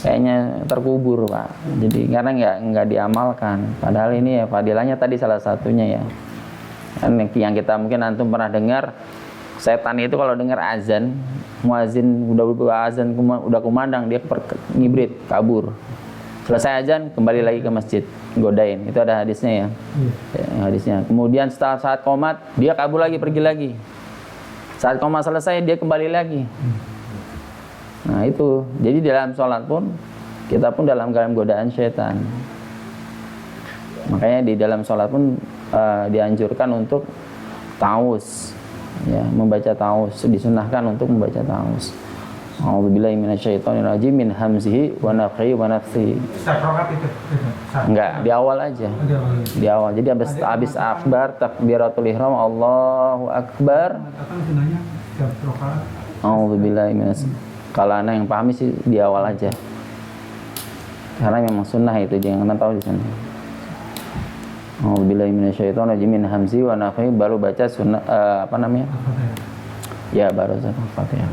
kayaknya terkubur Pak. Jadi karena nggak diamalkan. Padahal ini ya fadilahnya tadi salah satunya ya. Kan yang kita mungkin antum pernah dengar, setan itu kalau dengar azan, muazin udah azan udah kumandang dia ngibrit kabur. Selesai azan kembali lagi ke masjid godain. Itu ada hadisnya ya. Hadisnya. Kemudian setelah saat qomat dia kabur lagi, pergi lagi. Saat qomat selesai dia kembali lagi. Nah itu, jadi dalam sholat pun kita pun dalam godaan syaitan. Makanya di dalam sholat pun dianjurkan untuk ta'awuz, ya, membaca ta'awuz, disunahkan untuk membaca ta'awuz. A'udzubillahi minasyaitonirrajim min hamzihi wa nafthihi wa nafthihi. Setiap rakaat itu. Enggak, di awal aja. Di awal. Jadi habis akbar, takbiratul ihram, Allahu akbar. Katakan sunahnya setiap rakaat. A'udzubillahi minasyaitonirrajim. Kalau anak yang pahami sih di awal aja, karena memang sunnah itu, jangan tahu di sana. A'udzubillahi minasyaitonirrajim min hamzi wa nafthihi, baru baca sunnah apa namanya? Ya baru Al-Fatihah.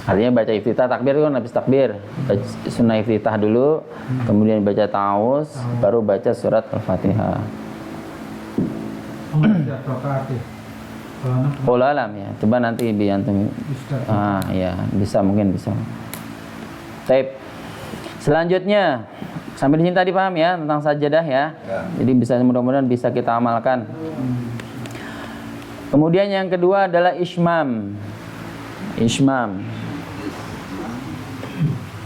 Artinya baca iftitah takbir kan habis takbir, sunnah iftitah dulu, kemudian baca ta'awuz, baru baca surat Al-Fatihah. Setiap rakaat ya. Wallahu alam ya. Coba nanti diantum. Ya, bisa mungkin bisa. Baik. Selanjutnya sampai di sini tadi paham ya tentang sajadah ya. Jadi bisa mudah-mudahan bisa kita amalkan. Kemudian yang kedua adalah ismam. Ismam.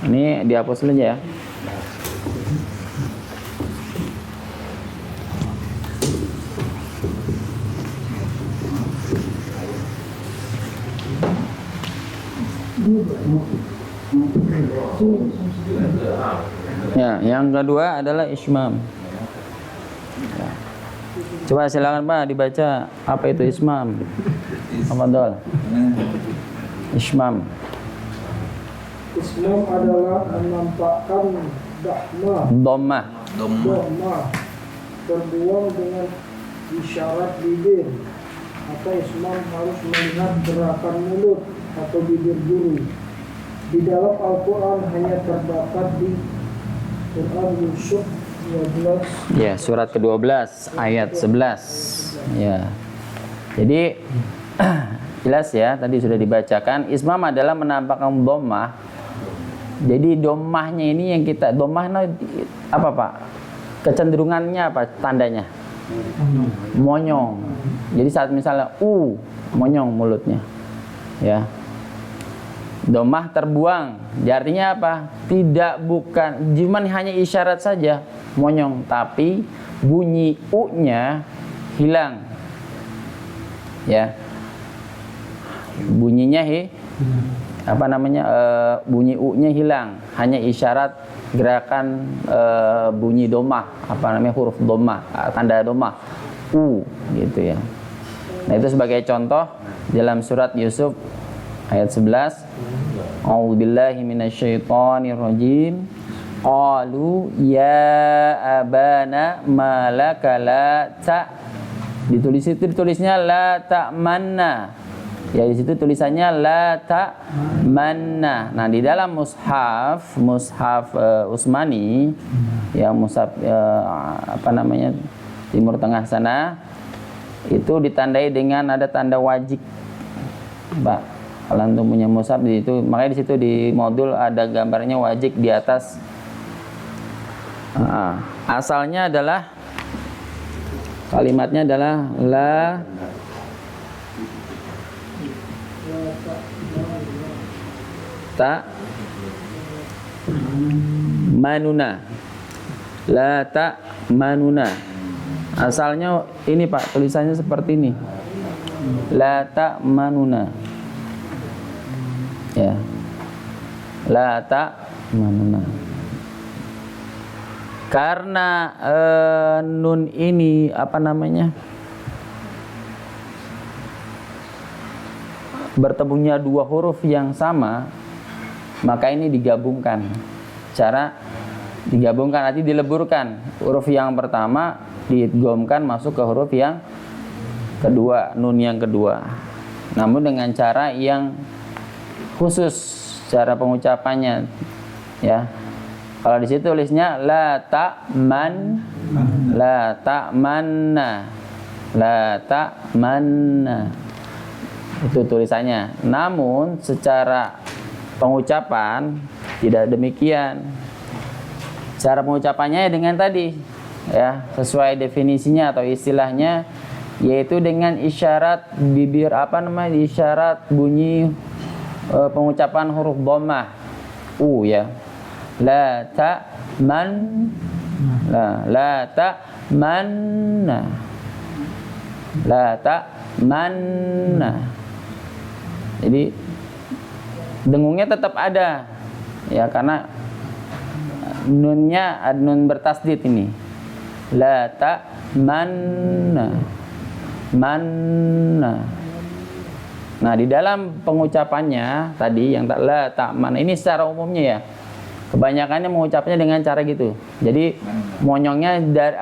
Ini dihapus dulu aja ya. Ya, yang kedua adalah ismam. Ya. Coba silakan Pak dibaca apa itu ismam. Tafadhol. Ismam. Ismam adalah menampakkan Dhammah. dhammah terbuang dengan isyarat bibir, atau ismam harus melihat gerakan mulut atau bibir guru. Di dalam Al-Quran hanya terdapat di Quran Yusuf 12. Ya, surat ke-12 ayat 11. Ya. Jadi jelas ya, tadi sudah dibacakan. Ismam adalah menampakkan dhammah. Jadi dhammahnya ini yang kita dhammah apa Pak? Kecenderungannya apa tandanya? Monyong. Jadi saat misalnya monyong mulutnya. Ya. Domah terbuang. Artinya apa? Tidak, bukan, cuman hanya isyarat saja monyong, tapi bunyi u-nya hilang. Ya. Bunyinya bunyi u-nya hilang, hanya isyarat gerakan bunyi domah, huruf domah, tanda domah u gitu ya. Nah, itu sebagai contoh dalam surat Yusuf ayat 11. A'udzubillahi minasyaitonirrajim. Qalu ya abana malaka la ta. Ditulisnya la ta'manna. Ya, di situ tulisannya la ta'manna. Nah, di dalam mushaf Utsmani, ya mushaf Timur Tengah sana, itu ditandai dengan ada tanda wajik, Pak. Kalau antum punya mushaf di situ, makanya di situ di modul ada gambarnya wajik di atas. Asalnya adalah kalimatnya adalah la ta manuna, la ta manuna. Asalnya ini Pak, tulisannya seperti ini, la ta manuna. Ya, la ta manuna. Karena nun ini bertemunya dua huruf yang sama, maka ini digabungkan. Cara digabungkan arti dileburkan. Huruf yang pertama diidghamkan masuk ke huruf yang kedua, nun yang kedua. Namun dengan cara yang khusus, cara pengucapannya, ya. Kalau di situ tulisnya la ta'manna. Itu tulisannya. Namun secara pengucapan tidak demikian. Cara pengucapannya dengan tadi, ya, sesuai definisinya atau istilahnya, yaitu dengan isyarat bibir isyarat bunyi pengucapan huruf dhammah u, ya. La ta'manna. Jadi dengungnya tetap ada, ya, karena nunnya nun bertasdid ini. La ta'manna. Nah, di dalam pengucapannya tadi yang la ta'man ini secara umumnya, ya, kebanyakannya mengucapnya dengan cara gitu. Jadi monyongnya dari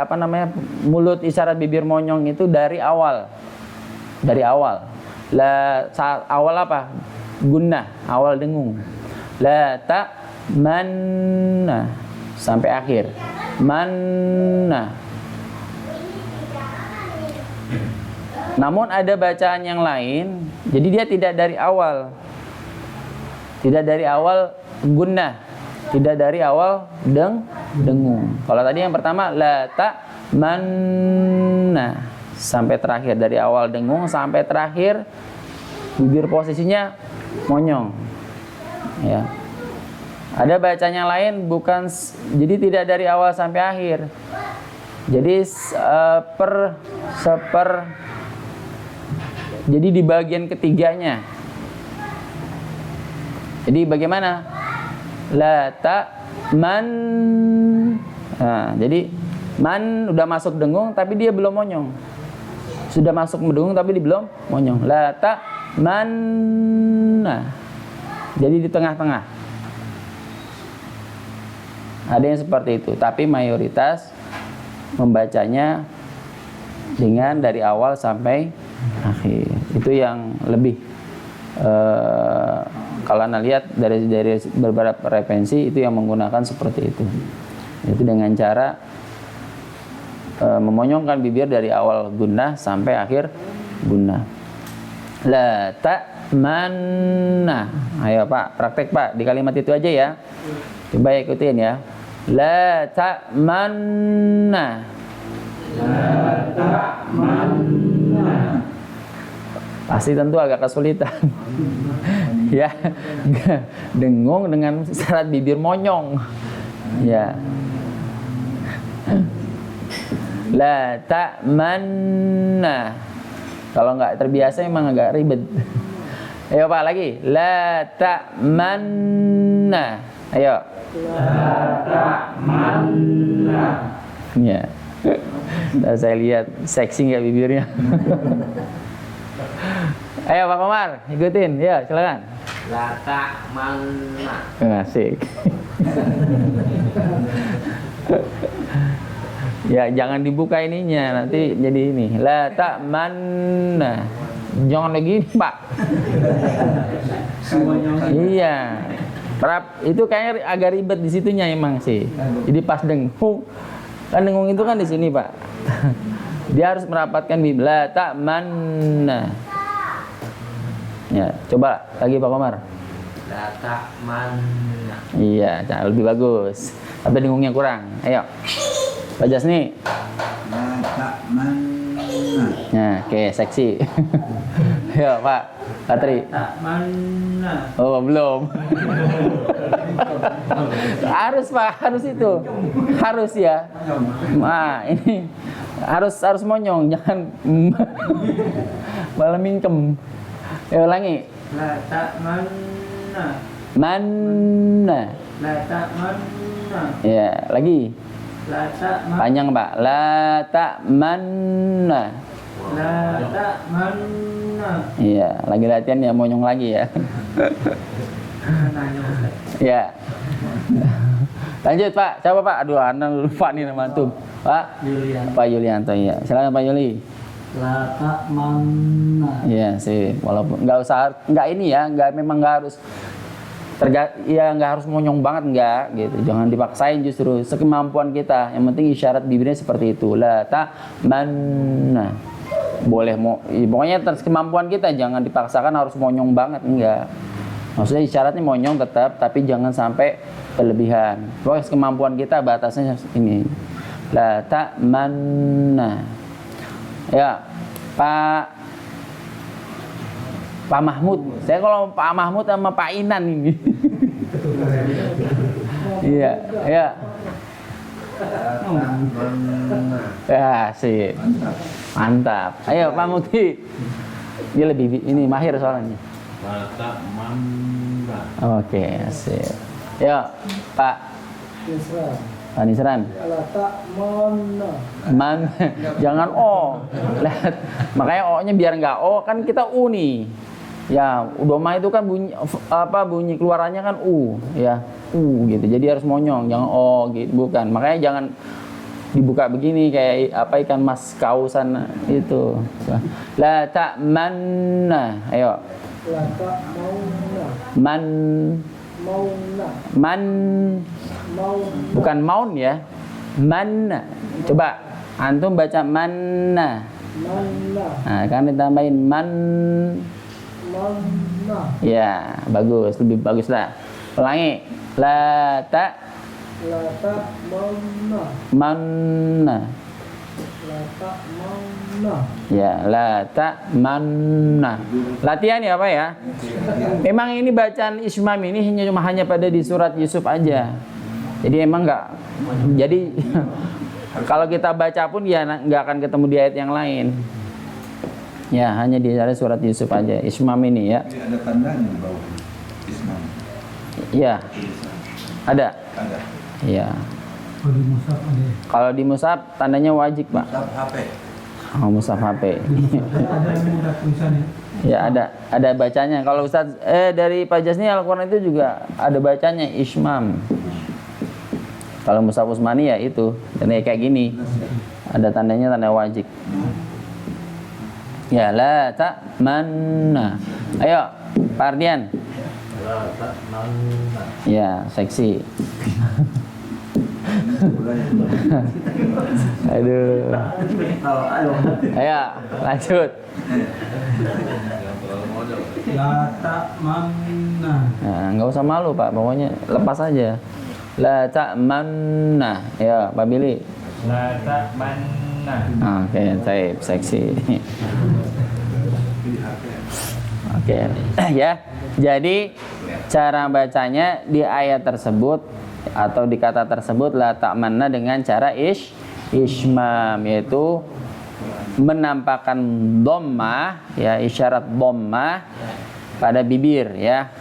mulut isyarat bibir monyong itu dari awal. Saat awal apa? Gunnah, awal dengung. La ta'manna sampai akhir. Manna. Namun ada bacaan yang lain, jadi dia tidak dari awal. Tidak dari awal gunnah, tidak dari awal dengung. Kalau tadi yang pertama la ta'manna sampai terakhir, dari awal dengung sampai terakhir bibir posisinya monyong. Ya. Ada bacaan yang lain bukan, jadi tidak dari awal sampai akhir. Jadi jadi di bagian ketiganya. Jadi bagaimana? La ta'man. Nah, jadi man udah masuk dengung tapi dia belum monyong. Sudah masuk dengung tapi dia belum monyong. La ta'man. Jadi di tengah-tengah. Ada yang seperti itu, tapi mayoritas membacanya dengan dari awal sampai akhir. Itu yang lebih kalau Anda lihat dari beberapa referensi itu yang menggunakan seperti itu. Itu dengan cara memonyongkan bibir dari awal gunnah sampai akhir gunnah. La ta'manna. Ayo Pak, praktek Pak di kalimat itu aja ya. Coba ikutin ya. La ta'manna. La ta'manna. Pasti tentu agak kesulitan. Ya, dengung dengan syarat bibir monyong. Ya. La ta'manna. Kalau nggak terbiasa emang agak ribet. Ayo Pak lagi. La ta'manna. Ayo. La ta'manna. Ya. Nah, saya lihat seksi nggak bibirnya. Ayo Pak Komar, ikutin. Ya, silakan. La ta'manna. Asik. Ya, jangan dibuka ininya, nanti jadi ini. La ta'manna. Jangan lagi, Pak. Iya. Itu kayaknya agak ribet di situnya emang sih. Jadi pas dengung, kan dengung itu kan di sini, Pak. Dia harus merapatkan bibir. La ta'manna. Ya, coba lagi Pak Komar. La ta'manna. Iya, lebih bagus. Tapi dengungnya kurang. Ayo. Pak Jasni. La ta'manna. Nah, oke, seksi. Ayo, Pak Patri. Ta'manna. Oh, belum. Harus, Pak, harus itu. Harus ya. Nah, ini harus monyong, jangan malah mingkem. Ayo ulangi. La ta'manna. Manna. La ta'manna. Ya, lagi. La ta'manna. Panjang, Pak. La ta'manna. La ta'manna. Iya, lagi latihan ya, monyong lagi ya. Nanya Ustaz. Ya. Lanjut, Pak. Siapa, Pak? Aduh, Anda lupa nih nama antum. Pak Julian. Pak Yulianto, ya. Silakan Pak Yuli. La ta'manna. Iya sih, walaupun nggak ini ya, memang nggak harus nggak harus monyong banget, nggak gitu. Jangan dipaksain, justru sekemampuan kita. Yang penting isyarat bibirnya seperti itu. La ta'manna. Boleh pokoknya kemampuan kita, jangan dipaksakan harus monyong banget, enggak. Maksudnya isyaratnya monyong tetap, tapi jangan sampai berlebihan. Pokoknya kemampuan kita batasnya ini. La ta'manna. Ya, Pak Mahmud. Saya kalau Pak Mahmud sama Pak Inan ini. Iya, ya. Ya, sih. Mantap. Ayo Pak Mukti. Dia lebih ini mahir soalnya. La ta'manna. Oke, sip. Ya, Pak Isra. Pak Nisran. La ta'manna. Jangan O. Lihat. Makanya O-nya biar nggak O, kan kita U nih. Ya, udoma itu kan bunyi keluarannya kan U, ya. U gitu. Jadi harus monyong, jangan O gitu, bukan. Makanya jangan dibuka begini kayak ikan mas kausan itu. La ta'manna. Ayo. La ta'mauna. Man bukan maun ya. Manna. Coba antum baca manna. Nah, kan ditambahin manna. Ya, bagus, lebih bagus lah. Ulangi. La ta'mauna. manna. La ta'mauna. Ya, la ta'manna. Latihan ya, Pak ya. Memang ini bacaan Ismam ini hanya pada di surat Yusuf aja. Jadi emang nggak. Jadi kalau kita baca pun ya nggak akan ketemu di ayat yang lain. Ya, hanya di surat Yusuf aja. Ismam ini ya. Ada tandanya di bawah. Ismam. Ya. Ada. Ada. Ya. Kalau di mushaf ada. Kalau di mushaf tandanya wajib, Pak. Tab HP. Oh, mushaf HP. Ada yang mudah tulisannya. Ya, ada bacanya. Kalau Ustaz dari Pak Jasni Al-Qur'an itu juga ada bacanya Ismam. Kalau mushaf Utsmani ya itu, dan kayak gini. Ada tandanya tanda wajib. Ya, la ta'manna. Ayo, Pak Ardian. La ta'manna. Ya, seksi. Aduh. Ayo, lanjut. La ta'manna. Nah, nggak usah malu, Pak. Pokoknya lepas aja. La ta'manna. Ya, Pak Billy. La ta'manna. Oke, baik, seksi. Oke, ya. Jadi cara bacanya di ayat tersebut atau di kata tersebut la ta'manna dengan cara ismam, yaitu menampakkan dhammah, ya, isyarat dhammah pada bibir, ya.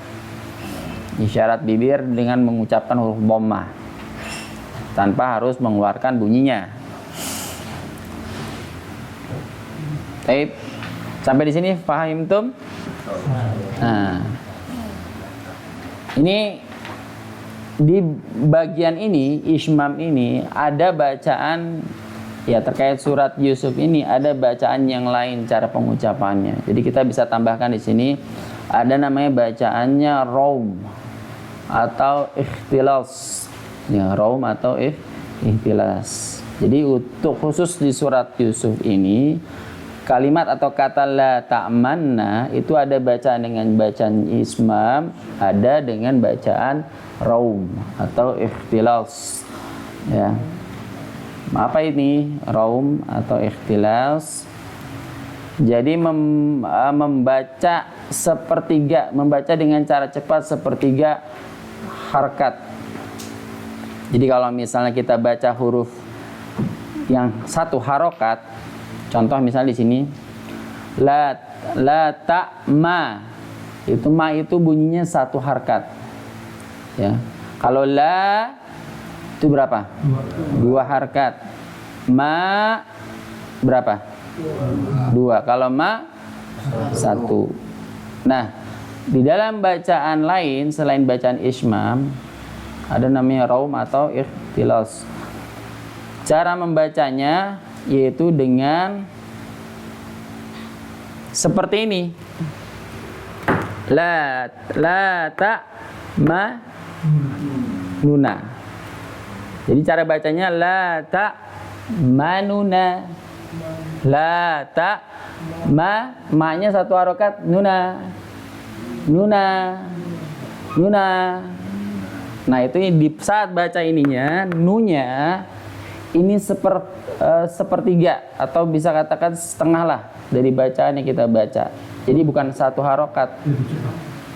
Isyarat bibir dengan mengucapkan huruf dhammah tanpa harus mengeluarkan bunyinya. Baik. Sampai di sini paham tum? Nah, ini di bagian ini ismam ini ada bacaan, ya, terkait surat Yusuf ini ada bacaan yang lain cara pengucapannya. Jadi kita bisa tambahkan di sini ada namanya bacaannya raum atau ikhtilas, ya, raum atau ikhtilas. Jadi untuk khusus di surat Yusuf ini kalimat atau kata la ta'manna itu ada bacaan dengan bacaan ismam, ada dengan bacaan raum atau ikhtilas, ya. Apa ini raum atau ikhtilas? Jadi membaca sepertiga, membaca dengan cara cepat sepertiga harkat. Jadi kalau misalnya kita baca huruf yang satu harokat, contoh misalnya di sini la ta ma, itu ma itu bunyinya satu harkat, ya. Kalau la itu berapa? Dua harkat. Ma berapa? Dua. Kalau ma satu. Nah, di dalam bacaan lain selain bacaan ismam ada namanya raum atau ikhtilas. Cara membacanya yaitu dengan seperti ini. La ta ma nuna. Jadi cara bacanya la ta manuna. La ta ma-nya satu harokat, nuna. Nah, itu di saat baca ininya, nunya ini sepertiga atau bisa katakan setengah lah dari bacaan yang kita baca. Jadi bukan satu harokat,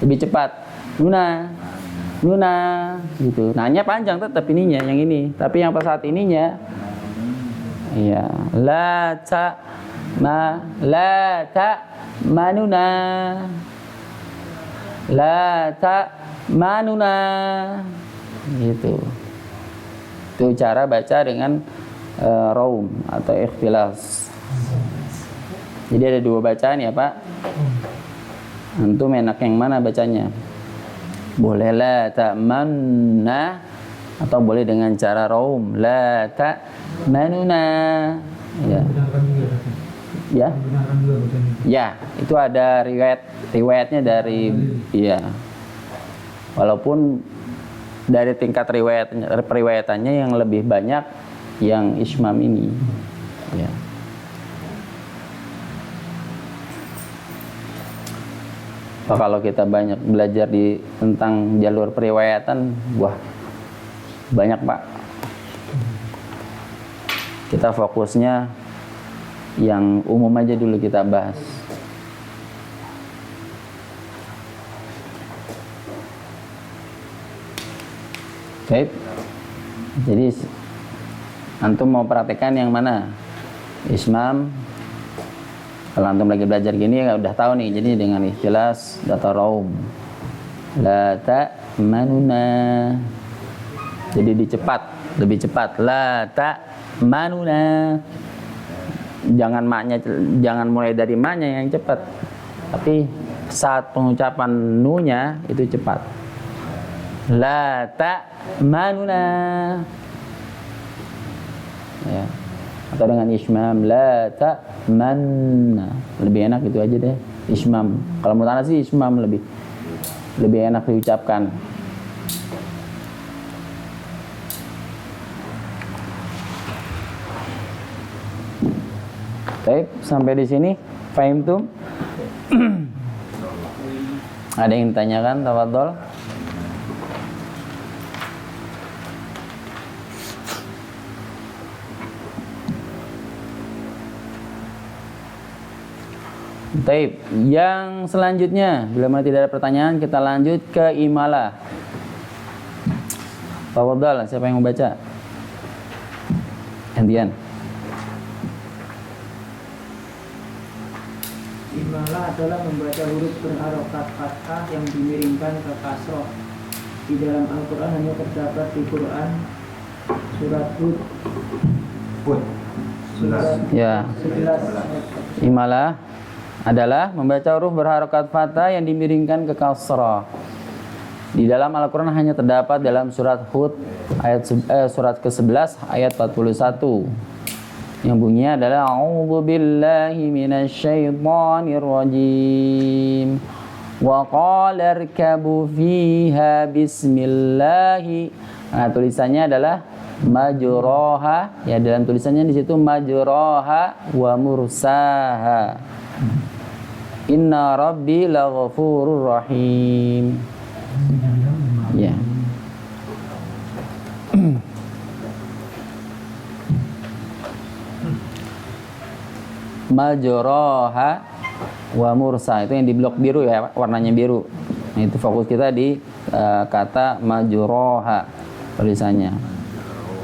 lebih cepat. Nuna gitu. Nanya panjang tetap ininya yang ini, tapi yang pas saat ininya, ya, la ta manuna, la ta manuna, gitu. Itu cara baca dengan raum atau ikhtilas. Jadi ada dua bacaan ya Pak. Antum enak yang mana bacanya? Boleh la ta'manna atau boleh dengan cara raum la ta'manuna, ya. Ya. Ya, itu ada riwayatnya dari, ya. Walaupun dari tingkat periwayatannya yang lebih banyak yang ismam ini, ya. Kalau kita banyak belajar tentang jalur periwayatan, wah, banyak Pak. Kita fokusnya yang umum aja dulu kita bahas. Baik. Jadi antum mau praktekkan yang mana? Ismam. Kalau antum lagi belajar gini ya udah tahu nih. Jadi dengan ikhtilas data raum. La ta manuna. Jadi lebih cepat. La ta manuna. Jangan mulai dari ma-nya yang cepat. Tapi saat pengucapan nu-nya itu cepat. La ta manuna, ya. Atau dengan ismam la ta manna, lebih enak itu aja deh ismam. Kalau menurut anak sih ismam lebih enak diucapkan. Baik, sampai di sini fahim tum? Ada yang ditanyakan? Tafadhol. Taib. Yang selanjutnya, bila mana tidak ada pertanyaan, kita lanjut ke imalah. Tafadhal, siapa yang membaca? Gantian. Imalah adalah membaca huruf berharokat fathah yang dimiringkan ke kasroh. Di dalam Al-Quran hanya terdapat di Quran surat Hud surat Ya. 11. Imalah adalah membaca huruf berharokat fathah yang dimiringkan ke kasrah. Di dalam Al-Quran hanya terdapat dalam surat Hud surat ke-11 ayat 41 yang bunyinya adalah A'udzu billahi minasyaitonir rajim wa qala irkabu fiha bismillahi. Nah, tulisannya adalah majroha, ya, dalam tulisannya di situ majroha wa mursaha. Inna rabbi laghafurur rahim. Ya. Majroha wa mursa, itu yang di blok biru ya, warnanya biru. Nah, itu fokus kita di kata majroha tulisannya.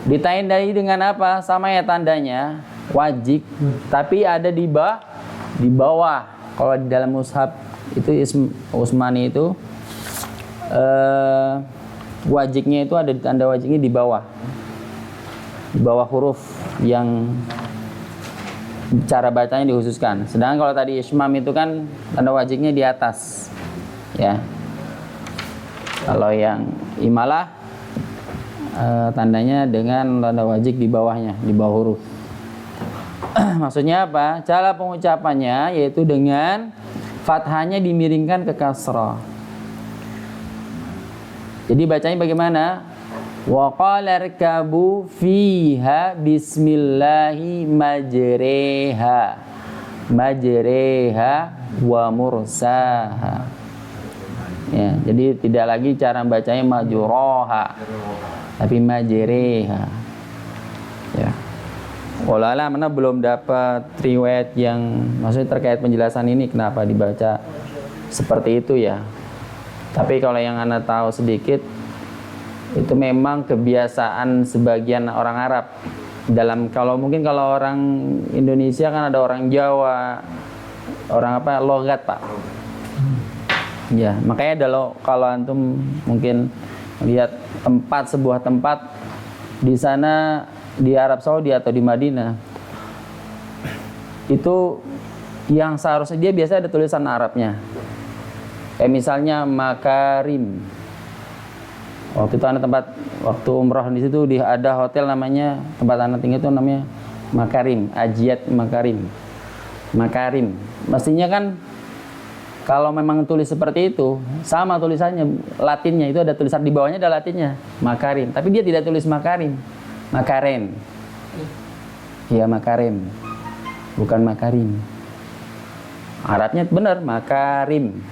Ditandai dengan apa? Sama ya tandanya, wajib, tapi ada di bawah. Kalau di dalam mushaf itu Utsmani itu wajibnya itu ada di tanda wajibnya di bawah huruf yang cara bacanya dikhususkan. Sedangkan kalau tadi Ismam itu kan tanda wajibnya di atas, ya. Kalau yang imalah tandanya dengan tanda wajib di bawahnya, di bawah huruf. Maksudnya apa? Cara pengucapannya yaitu dengan fathahnya dimiringkan ke kasrah. Jadi bacanya bagaimana? Wa qala irkabu fiha bismillahi majreha wa mursaha. Ya, jadi tidak lagi cara bacanya majroha, tapi majreha. Ya. Wallah mana belum dapat riwayat yang maksudnya terkait penjelasan ini kenapa dibaca seperti itu ya. Tapi kalau yang Anda tahu sedikit, itu memang kebiasaan sebagian orang Arab. Kalau orang Indonesia kan ada orang Jawa, orang apa, logat Pak. Ya, makanya kalau antum mungkin lihat sebuah tempat di sana di Arab Saudi atau di Madinah, itu yang seharusnya dia biasa ada tulisan Arabnya. Kayak misalnya Makarim. Waktu itu waktu umroh di situ ada hotel namanya, tempat anak tinggal itu namanya Makarim, Ajiat Makarim. Mestinya kan kalau memang tulis seperti itu, sama tulisannya, Latinnya itu ada tulisan di bawahnya ada Latinnya, Makarim. Tapi dia tidak tulis Makarim, Makaren. Ya Makarim, bukan Makarim. Arabnya benar Makarim.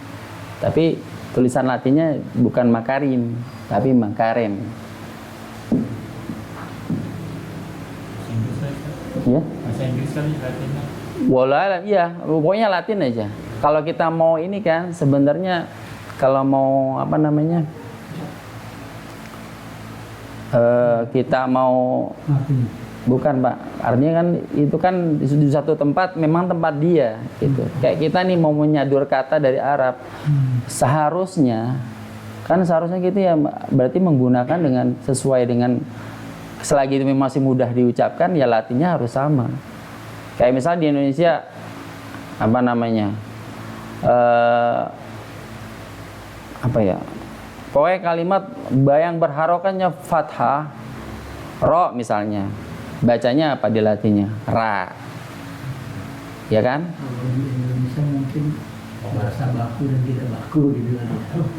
Tapi tulisan Latinnya bukan Makarim, tapi Makarem. Ya. Bahasa Inggris kali Latinnya. Wallah, iya, pokoknya Latin aja. Kalau kita mau ini kan sebenarnya kalau mau apa namanya? Kita mau bukan Pak, artinya kan itu kan di satu tempat memang tempat dia gitu. Kayak kita nih mau menyadur kata dari Arab, seharusnya kita ya berarti menggunakan dengan sesuai dengan selagi itu masih mudah diucapkan ya Latinnya harus sama. Kayak misalnya di Indonesia apa namanya apa ya, pokoknya kalimat yang berharokannya fathah, ro misalnya, bacanya apa di Latinnya? Ra. Ya kan? Kalau di Indonesia mungkin bahasa baku dan tidak baku gitu kan.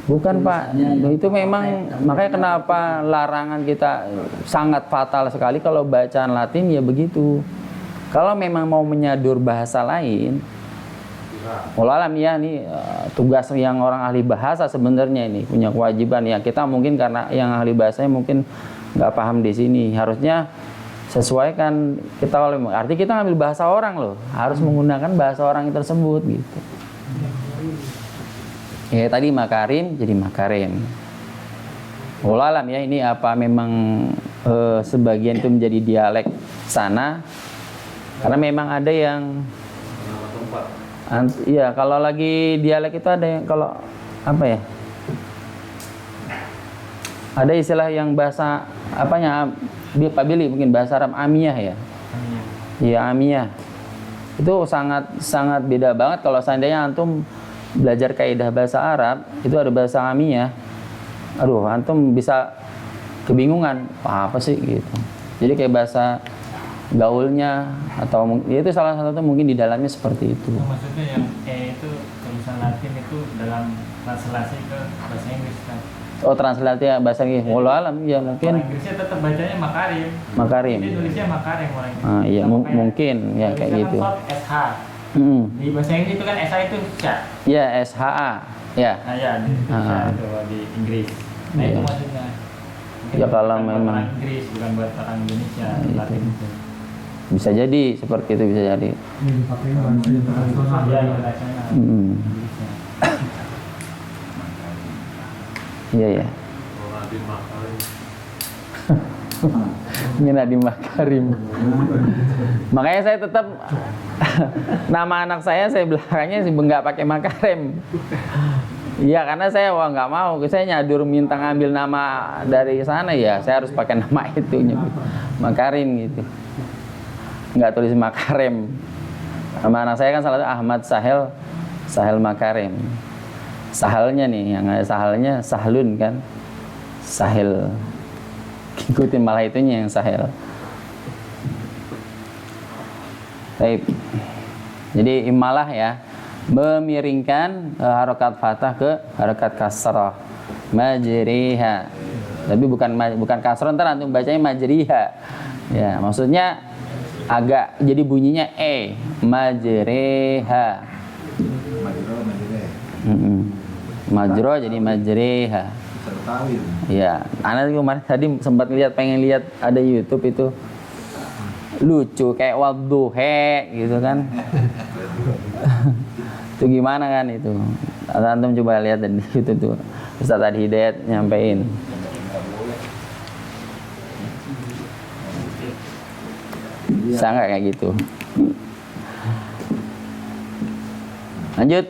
Bukan Pak, itu memang makanya kenapa larangan kita sangat fatal sekali kalau bacaan Latin ya begitu. Kalau memang mau menyadur bahasa lain, walaupun ya ini tugas yang orang ahli bahasa sebenarnya ini punya kewajiban ya. Kita mungkin karena yang ahli bahasanya mungkin nggak paham di sini, harusnya sesuaikan kita kalau arti kita ngambil bahasa orang loh, harus menggunakan bahasa orang tersebut gitu. Ya tadi makarim jadi makarim. Wallahu alam ya, ini apa memang sebagian itu menjadi dialek sana, karena memang ada yang iya, kalau lagi dialek itu ada yang kalau apa ya, ada istilah yang bahasa apanya Pak Billy mungkin bahasa Arab amiyah ya. Iya amiyah. Itu sangat beda banget kalau seandainya antum belajar kaidah bahasa Arab, itu ada bahasa amiyah. Aduh, antum bisa kebingungan, apa sih gitu. Jadi kayak bahasa gaulnya atau ya itu salah satu mungkin di dalamnya seperti itu. Maksudnya yang itu tulisan Latin itu dalam translasi ke bahasa Inggris kan? Oh, translasi bahasa Inggris. Wallahu alam ya mungkin. Orang Inggrisnya tetap bacanya makarim. Makarim. Jadi tulisnya makarim orang Inggris. Ah iya mungkin ya kayak gitu. SH. Di bahasa Inggris itu kan SH itu sya. Ya SHA. Ya. Nah ya di Indonesia itu di Inggris. Nah itu maksudnya. Ya kalau bukan memang buat orang Inggris bukan buat orang Indonesia. Latin itu. Bisa jadi seperti itu, bisa jadi. Ini dipakai bahasa internasional. Ya internasional. Inggrisnya. Iya ya. Ini Nadiem Makarim. Makanya saya tetap nama anak saya belakangnya sih nggak pakai Makarim. Iya karena saya nggak mau, saya nyadur minta ngambil nama dari sana ya, saya harus pakai nama itu Makarim gitu. Nggak tulis Makarim. Nama anak saya kan salah satu Ahmad Sahel Makarim. Sahalnya nih, yang ada sahalnya Sahlun kan, Sahel. Ikutin malah itunya yang Sahel. Baik. Jadi imalah ya, memiringkan harokat fathah ke harokat kasrah. Majriha. Tapi bukan kasrah, ntar antum bacanya majriha. Ya, maksudnya agak jadi bunyinya majriha. Majro jadi majriha. Ya, anak kemarin tadi sempat pengen lihat ada YouTube itu lucu kayak wadduhe gitu kan. Itu gimana kan itu? Antum coba lihat di YouTube tuh. Ustaz Adi Hidayat nyampein. Bisa nggak kayak gitu? Lanjut.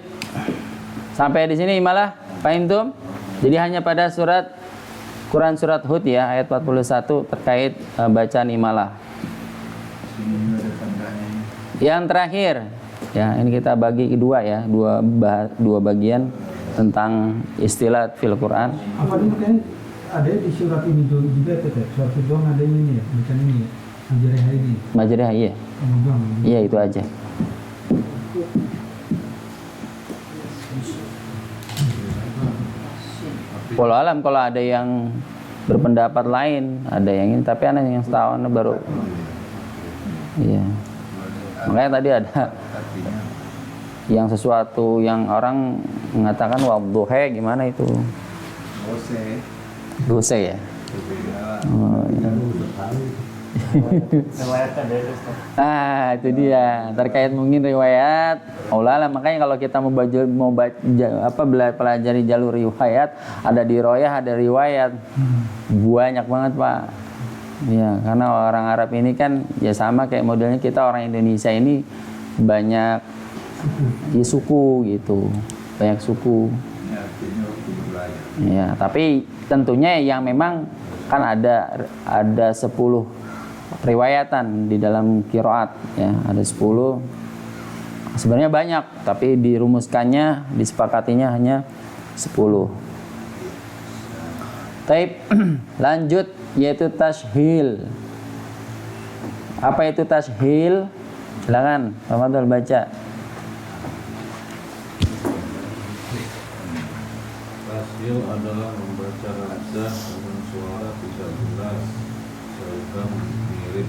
Sampai di sini malah fahimtum? Jadi hanya pada Quran surat Hud ya ayat 41 terkait bacaan imalah. Yang terakhir ya ini kita bagi dua ya, dua bagian tentang istilah fil Quran. Apa ini kan ada di surat ini juga tuh, surat itu ada ini ya, macam ini ya. Majriha ini. Majriha iya. Iya itu aja. Walau alam kalau ada yang berpendapat lain, ada yang ini, tapi anak yang setahu baru. Iya. Makanya tadi ada yang sesuatu yang orang mengatakan wadduhe gimana itu? Dose ya. Oh, iya. Itu dia terkait mungkin riwayat aulalah. Makanya kalau kita mau pelajari jalur riwayat, ada diroyah, ada riwayat, banyak banget Pak ya, karena orang Arab ini kan ya sama kayak modelnya kita orang Indonesia ini banyak di suku gitu, banyak suku ya, tapi tentunya yang memang kan ada 10 riwayatan di dalam qiraat ya, ada 10. Sebenarnya banyak, tapi dirumuskannya, disepakatinya hanya 10. Taib lanjut yaitu tashhil. Apa itu tashhil? Silakan, Pak Fadl baca. Tashhil adalah membaca rajah dengan suara tidak jelas serta mirip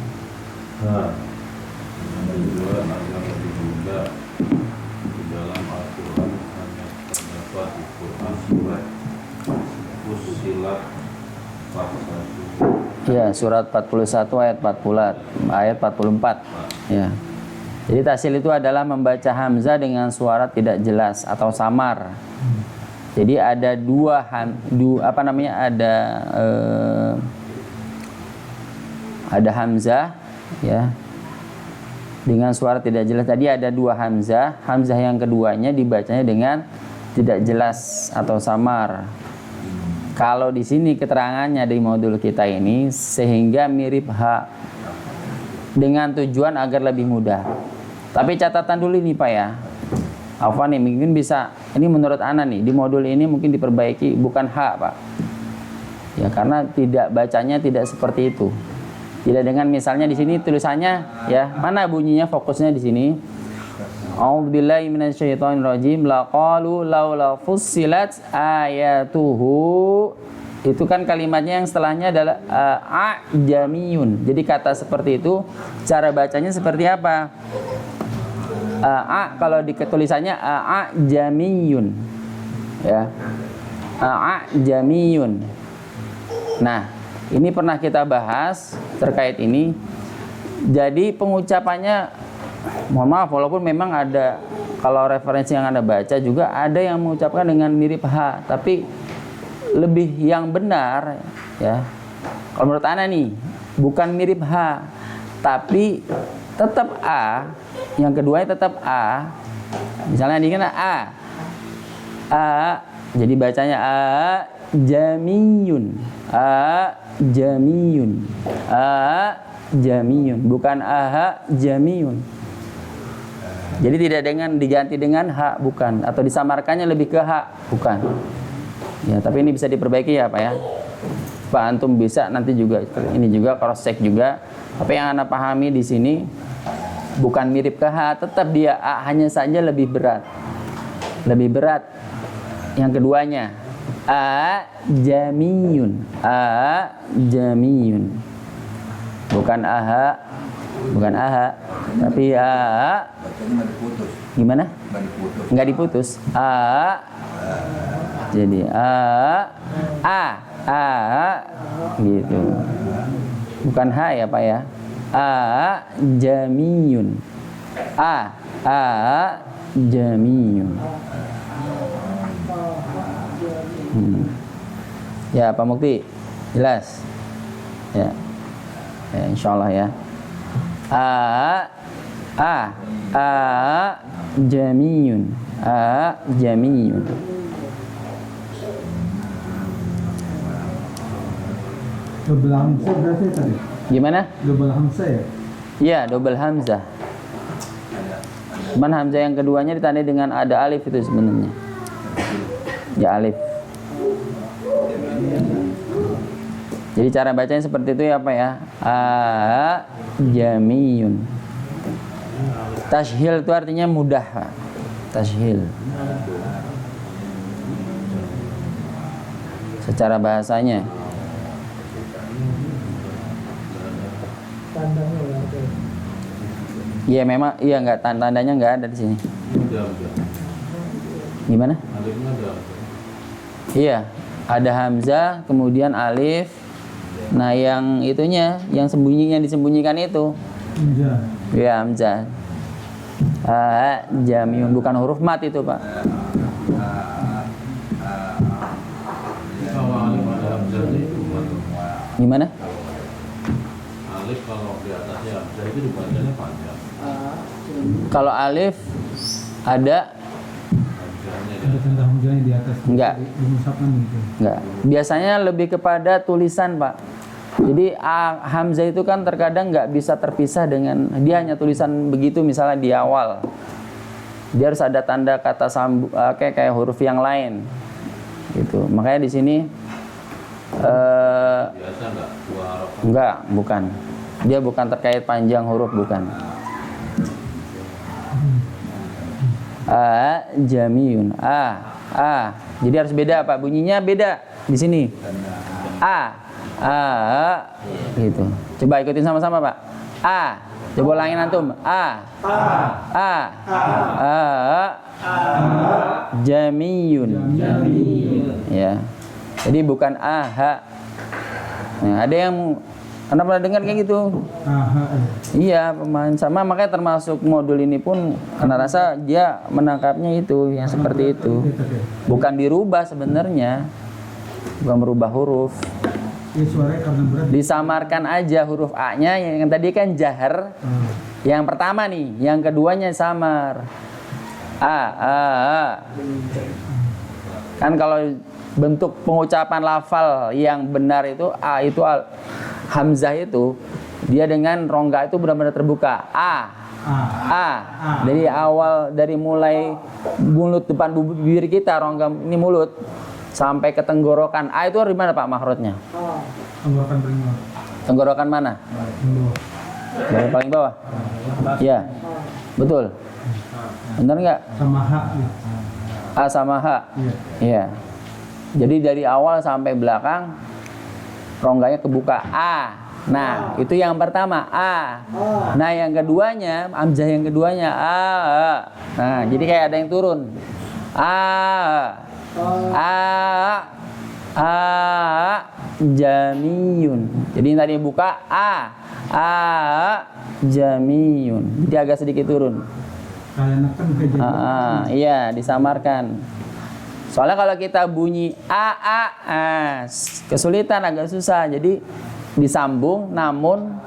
yang juga agak lebih mudah di dalam Al-Quran hanya terdapat di Quran surat Fussilat pasal 1 Ya, surat 41 ayat 44. Ya. Jadi tasil itu adalah membaca hamzah dengan suara tidak jelas atau samar. Jadi ada ada hamzah ya dengan suara tidak jelas. Tadi ada 2 hamzah. Hamzah yang keduanya dibacanya dengan tidak jelas atau samar. Kalau di sini keterangannya di modul kita ini sehingga mirip ha dengan tujuan agar lebih mudah. Tapi catatan dulu nih Pak ya. Afwan nih mungkin bisa, ini menurut Ana nih di modul ini mungkin diperbaiki bukan ha Pak. Ya karena tidak bacanya tidak seperti itu. Tidak dengan misalnya di sini tulisannya ya, mana bunyinya fokusnya di sini. A'udzubillahi minasyaitonirrajim laqalu laula fussilat ayatuhu. Itu kan kalimatnya yang setelahnya adalah a'jamiyun. Jadi kata seperti itu cara bacanya seperti apa? Kalau di tulisannya a'jamiyun. Ya. A'jamiyun. Nah, ini pernah kita bahas terkait ini. Jadi pengucapannya mohon maaf walaupun memang ada kalau referensi yang Anda baca juga ada yang mengucapkan dengan mirip ha, tapi lebih yang benar ya. Kalau menurut Anda nih bukan mirip ha, tapi tetap a, yang keduanya tetap a. Misalnya di kana a, jadi bacanya jamiyun, jamiyun, jamiyun, bukan jamiyun. Jadi tidak dengan diganti dengan ha, bukan, atau disamarkannya lebih ke ha, bukan. Ya, tapi ini bisa diperbaiki ya Pak ya. Pak antum bisa nanti juga ini juga cross check juga. Tapi yang Anda pahami di sini bukan mirip ke ha, tetap dia a, hanya saja lebih berat. Lebih berat yang keduanya. Jamiyun, jamiyun. Bukan bukan tapi gimana? Enggak diputus. Jadi gitu. Bukan ha ya Pak ya. Jamiyun. Jamiyun. Ya Pak Mukti jelas ya, ya insyaallah ya. Jamiyun, jamiyun. Double hamzah berarti tadi? Gimana? Double hamzah ya? Iya, double hamzah. Cuman hamzah yang keduanya ditandai dengan ada alif itu sebenarnya. Ya alif. Jadi cara bacanya seperti itu ya Pak ya. Jamiyun. Tashhil itu artinya mudah Pak. Tashhil. Secara bahasanya. Tandanya ya. Iya memang, iya nggak tandanya nggak ada di sini. Gimana? Iya, ada hamzah, kemudian alif. Nah yang itunya, yang disembunyikan itu. Hamzah. Iya hamzah. Jamiyun, bukan huruf mat itu Pak. Kalau alif ada hamzahnya itu Gimana? alif kalau di atasnya hamzah itu dibacanya panjang. Kalau alif ada Ada tanda hamzahnya di atas. Enggak. Di mushafkan gitu. enggak? Biasanya lebih kepada tulisan Pak. Jadi hamzah itu kan terkadang nggak bisa terpisah dengan dia hanya tulisan begitu misalnya di awal. Dia harus ada tanda kata kayak huruf yang lain. Gitu. Makanya di sini Biasa enggak? Dua harokat. enggak, bukan. Dia bukan terkait panjang huruf, bukan. Jamiyun. Jadi harus beda Pak, bunyinya beda di sini. Gitu. Coba ikutin sama-sama Pak. Coba ulangin antum. Jamiyun. Ya. Jadi bukan Nah, ada yang Anda pernah dengar kayak gitu? Iya, pemain sama, makanya termasuk modul ini pun Anda rasa dia menangkapnya itu yang seperti itu. Bukan dirubah sebenarnya. Bukan merubah huruf. Suaranya karena berat. Disamarkan aja huruf A-nya yang tadi kan jahar. Yang pertama nih, yang keduanya samar. A. Kan kalau bentuk pengucapan lafal yang benar itu A itu hamzah itu dia dengan rongga itu benar-benar terbuka. A. Dari awal, dari mulai mulut depan bibir kita, rongga ini mulut sampai ke tenggorokan A itu di mana Pak makrotnya? Tenggorokan paling bawah. Tenggorokan mana? Bagian paling bawah. Ya, betul. Benar nggak? Sama H. A sama H. Iya. Jadi dari awal sampai belakang rongganya kebuka A. Nah, itu yang pertama A. Nah, yang keduanya, hamzah yang keduanya A. Nah, jadi kayak ada yang turun. Jamiyun. Jadi yang tadi buka jamiyun. Jadi agak sedikit turun. Kayak neken kayak gitu. Iya, disamarkan. Soalnya kalau kita bunyi kesulitan, agak susah. Jadi disambung namun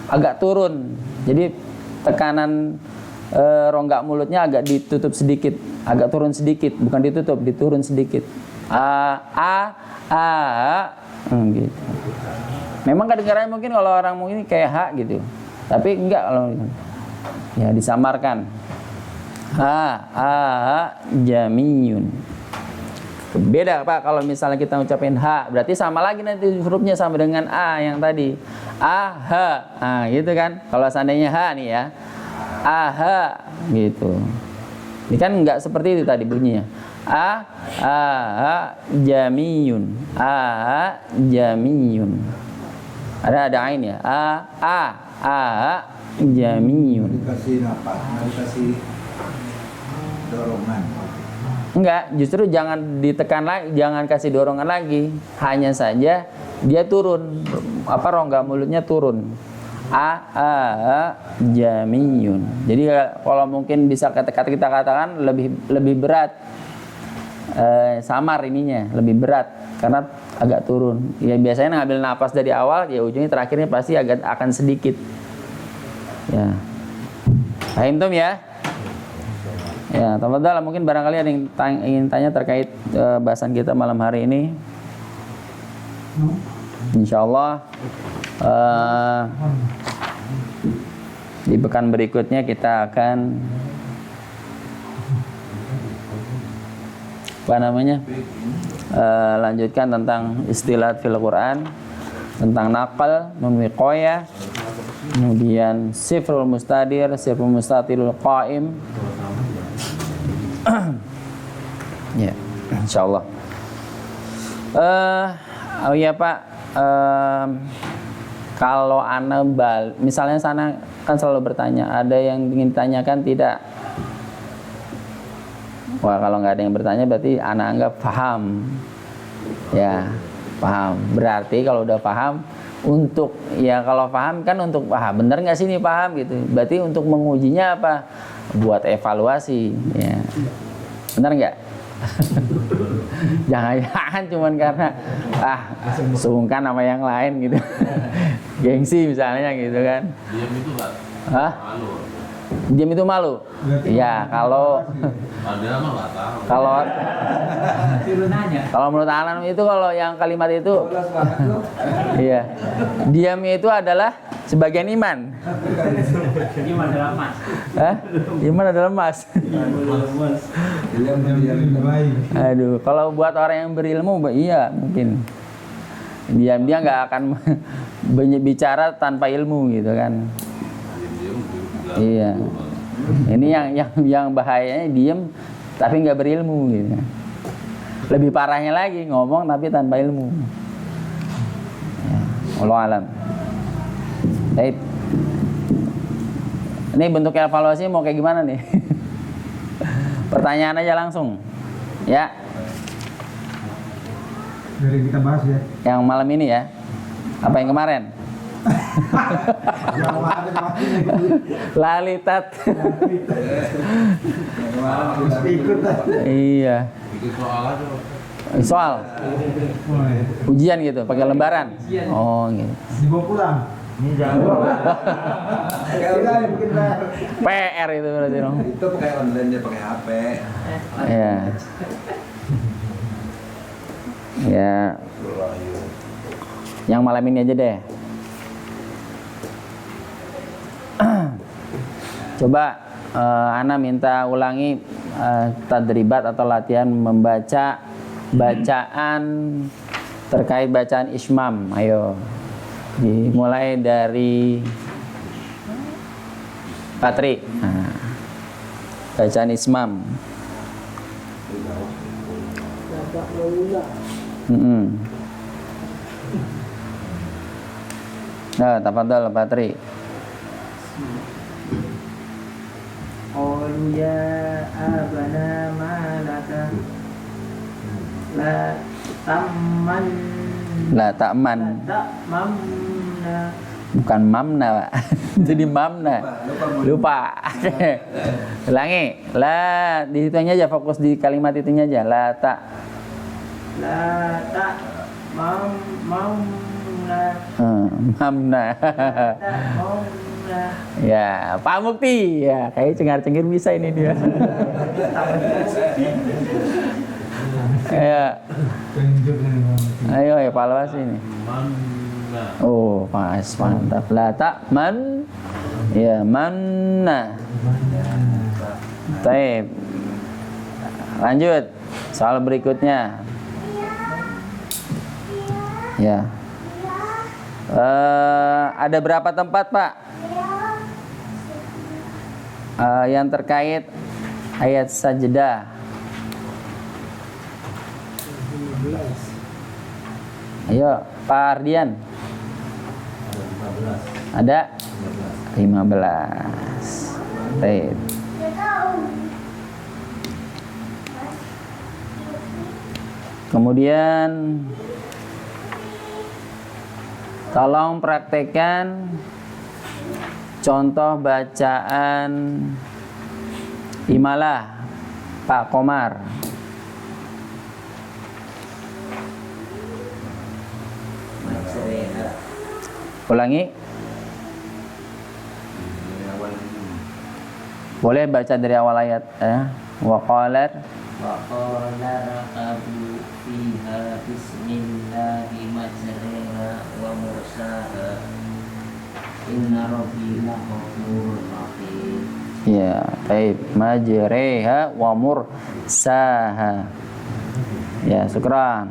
agak turun. Jadi tekanan rongga mulutnya agak ditutup sedikit, agak turun sedikit, bukan ditutup, diturun sedikit. Gitu. Memang kedengarannya mungkin kalau orang mungkin kayak H gitu. Tapi enggak kalau ya disamarkan. Jamiyun. Beda Pak kalau misalnya kita ucapin H, berarti sama lagi nanti hurufnya sama dengan A yang tadi. Gitu kan. Kalau seandainya H nih ya. Gitu. Ini kan enggak seperti itu tadi bunyinya. Jamiyun. Jamiyun. Ada ain ya. Jamiyun. Dikasih napas, dikasih dorongan. Enggak, justru jangan ditekan lagi, jangan kasih dorongan lagi. Hanya saja dia turun, rongga mulutnya turun. Jamiyun. Jadi kalau mungkin bisa kita katakan lebih berat. Samar ininya, lebih berat karena agak turun. Ya biasanya ngambil napas dari awal, ya ujungnya terakhirnya pasti akan sedikit. Ya. Paham tum ya? Ya, tafadhal, mungkin barangkali ada yang ingin tanya terkait bahasan kita malam hari ini. Insyaallah di pekan berikutnya kita akan lanjutkan tentang istilah fil Quran, tentang naqal, nun wiqayah, kemudian sifrul mustadir, sifrul mustatilul qaim. Ya, insyaallah. Oh iya Pak, kalau ana misalnya sana kan selalu bertanya, ada yang ingin ditanyakan tidak? Wah, kalau nggak ada yang bertanya berarti ana anggap paham. Ya, paham. Berarti kalau udah paham, kalau paham kan untuk bener nggak sih ini paham gitu. Berarti untuk mengujinya apa? Buat evaluasi. Ya. Bener nggak? Jangan cuman karena sungkan sama yang lain gitu. Gengsi misalnya gitu kan. Diam itu nggak malu. Diam itu malu. Iya, kalau menurut anak itu, kalau yang kalimat itu iya, diamnya itu adalah sebagian iman. Iman adalah emas. Iman adalah emas. Aduh, kalau buat orang yang berilmu, iya mungkin dia nggak akan bicara tanpa ilmu gitu kan. Iya. Ini yang bahayanya diem tapi nggak berilmu gitu. Lebih parahnya lagi ngomong tapi tanpa ilmu. Ya, wallahu alam. Baik. Ini bentuk evaluasi mau kayak gimana nih? Pertanyaan aja langsung. Ya. Dari kita bahas ya. Yang malam ini ya. Apa yang kemarin? Yang mana kemarin? Lalitat. Ikut lah. Iya. Bikin soal aja. Soal ujian gitu, pakai lembaran. Oh, gitu. Dibawa pulang. Ini jangan. Bikin lah. PR itu berarti dong. Itu pakai online dia pakai HP. Ya. Ya. Yang malam ini aja deh. Coba Ana minta ulangi tadribat atau latihan membaca bacaan terkait bacaan ismam. Ayo. Dimulai dari Patri. Nah, bacaan ismam. Nah, tafadhal Patri. Qalu ya abana malaka la tamman La ta'man. mamna. Bukan mamna, Pak. Jadi mamna. Lupa. Ulangi. La di situnya aja, fokus di kalimat itunya aja. La ta. La ta mamna. Mamna. Ta mamna. Ya, Pak Mukti. Ya, kayak cengar-cengir bisa ini dia. Ya. Tunjuk nih. Ayo evaluasi ini. Mana? Oh, pas, mantap. La ta'man. Ya, manna. Baik. Lanjut. Soal berikutnya. Ya. Ada berapa tempat, Pak? Yang terkait ayat sajdah. Ayo, Pak Ardian. Ada 15. Baik. Kemudian tolong praktekkan contoh bacaan imalah Pak Komar. Ulangi. Boleh baca dari awal ayat ya. Wa qala rakabu fiha bismillahi majriha wa mursaha inna rabbi laghafurur rahim. ya, baik. Majriha wa mursaha. Ya, syukran.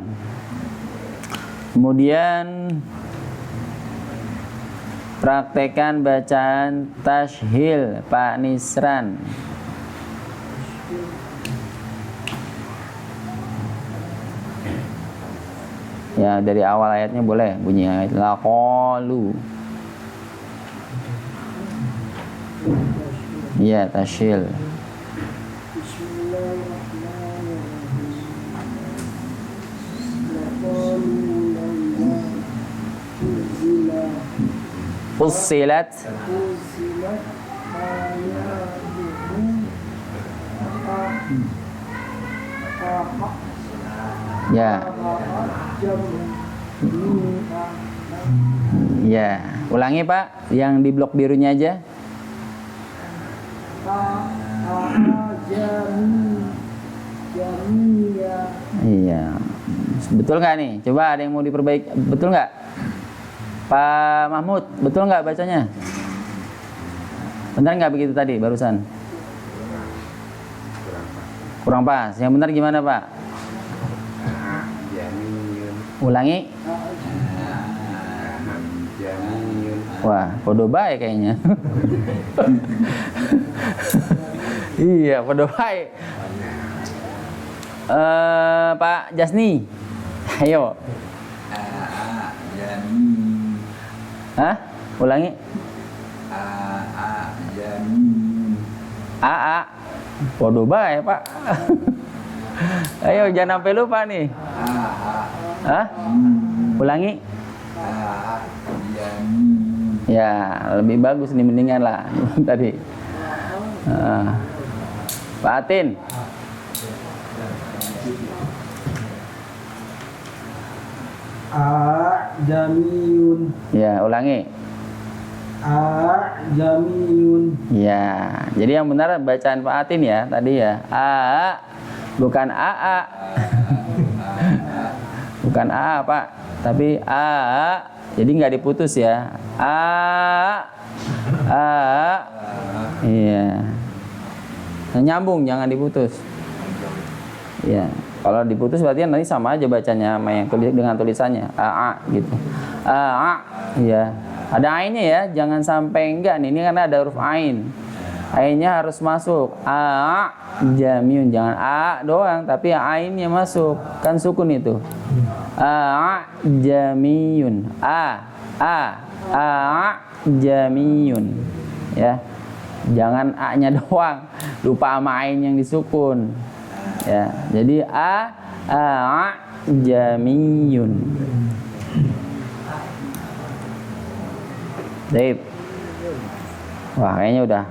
Kemudian praktekan bacaan tashhil Pak Nisran. Ya, dari awal ayatnya boleh bunyi ayat laqalu. Ya, tashhil. Fussilat. Ya. Ya, ulangi Pak, yang di blok birunya aja. Iya. Betul nggak nih? Coba ada yang mau diperbaiki. Betul nggak? Pak Mahmud, betul nggak bacanya? Benar nggak begitu tadi barusan? Kurang pas. Yang benar gimana Pak? Ulangi. Wah, podo baik kayaknya. Iya, podo baik. Pak Jasni, ayo. Hah? Ulangi. A. Podo baik Pak. Ayo, jangan sampai lupa nih. Hah? Ulangi. Ya, lebih bagus nih, mendingan lah tadi. Pak Atin. Jamiyun. Ya, ulangi. Jamiyun. Ya, jadi yang benar bacaan Pak Atin ya tadi ya. Bukan AA. Bukan AA, Pak, tapi jadi nggak diputus ya. Iya. Nyambung, jangan diputus. Ya, kalau diputus berarti nanti sama aja bacanya sama yang dengan tulisannya gitu. Ya. Ada ainnya ya, jangan sampai enggak nih. Ini karena ada huruf ain. Ainnya harus masuk. Jamiyun, jangan doang tapi ainnya masuk. Kan sukun itu. Jamiyun. Jamiyun. Ya. Jangan a-nya doang, lupa sama ain yang disukun. Ya. Jadi jamiyun. Baik. Wah, kayaknya udah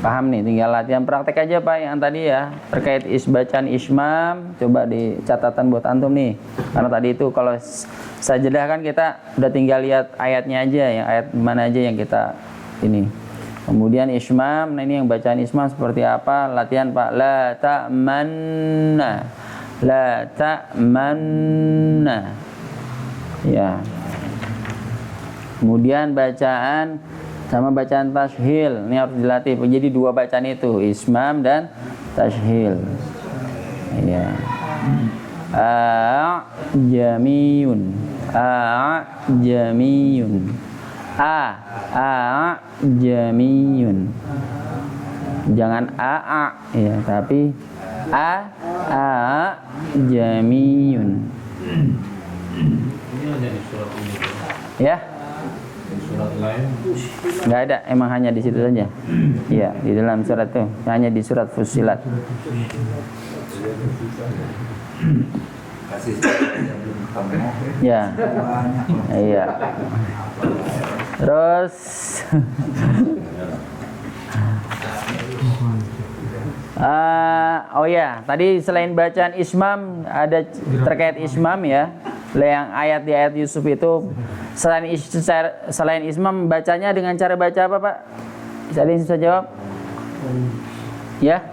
paham nih, tinggal latihan praktek aja Pak yang tadi ya, terkait bacaan ismam. Coba di catatan buat antum nih, karena tadi itu kalau saya jedahkan kita udah tinggal lihat ayatnya aja, yang ayat mana aja yang kita ini. Kemudian ismam, nah ini yang bacaan ismam seperti apa, latihan Pak. La ta'manna, la ta'manna, ya. Kemudian bacaan sama bacaan tashil, ini harus dilatih. Jadi dua bacaan itu, ismam dan tashil. Ya. Jamiyun. Jamiyun. Jamiyun. Jangan ya, tapi jamiyun. Ini hanya di surat ini. Ya. Di surat lain Nggak ada, emang hanya di situ saja. Iya, di dalam surat itu, hanya di surat Fussilat. Kasih yang belum ketemu. Ya. Banyak. Iya. Terus oh ya, tadi selain bacaan ismam ada terkait ismam ya. Yang ayat di ayat Yusuf itu selain ismam bacanya dengan cara baca apa Pak? Ada yang bisa jawab? Ya?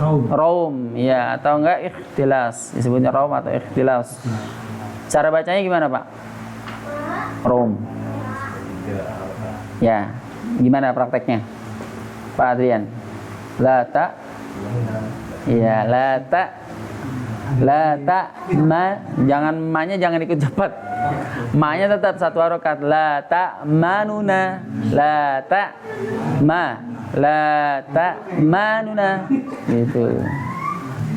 Raum, ya, atau enggak ikhtilas, disebutnya raum atau ikhtilas. Cara bacanya gimana Pak? Raum. Ya, gimana prakteknya? Pak Adrian. Lata. Ya, lata. Lata ma, jangan ma-nya jangan ikut cepat. Ma-nya tetap satu harokat. Lata manuna. Lata ma. Lata manuna. Gitu.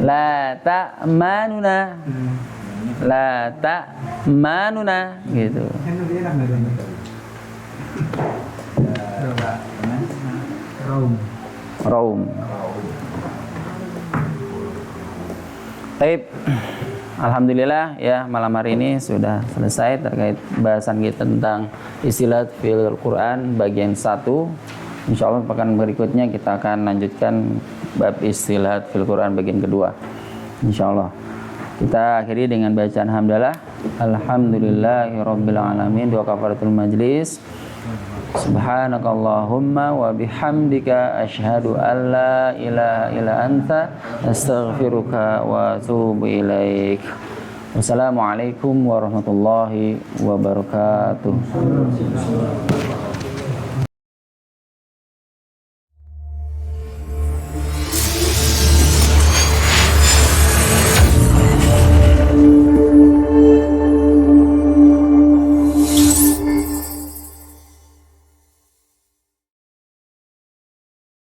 Lata manuna. Lata manuna. Gitu. Raum. Baik, alhamdulillah ya, malam hari ini sudah selesai terkait bahasan kita tentang istilah fil Quran bagian 1. Insyaallah pekan berikutnya kita akan lanjutkan bab istilah fil Quran bagian kedua. Insyaallah. Kita akhiri dengan bacaan hamdalah. Alhamdulillahirabbil alamin wa kafaratul majlis. Subhanakallahumma wa bihamdika asyhadu an la ilaha illa anta astaghfiruka wa atubu ilaik. Wassalamualaikum warahmatullahi wabarakatuh.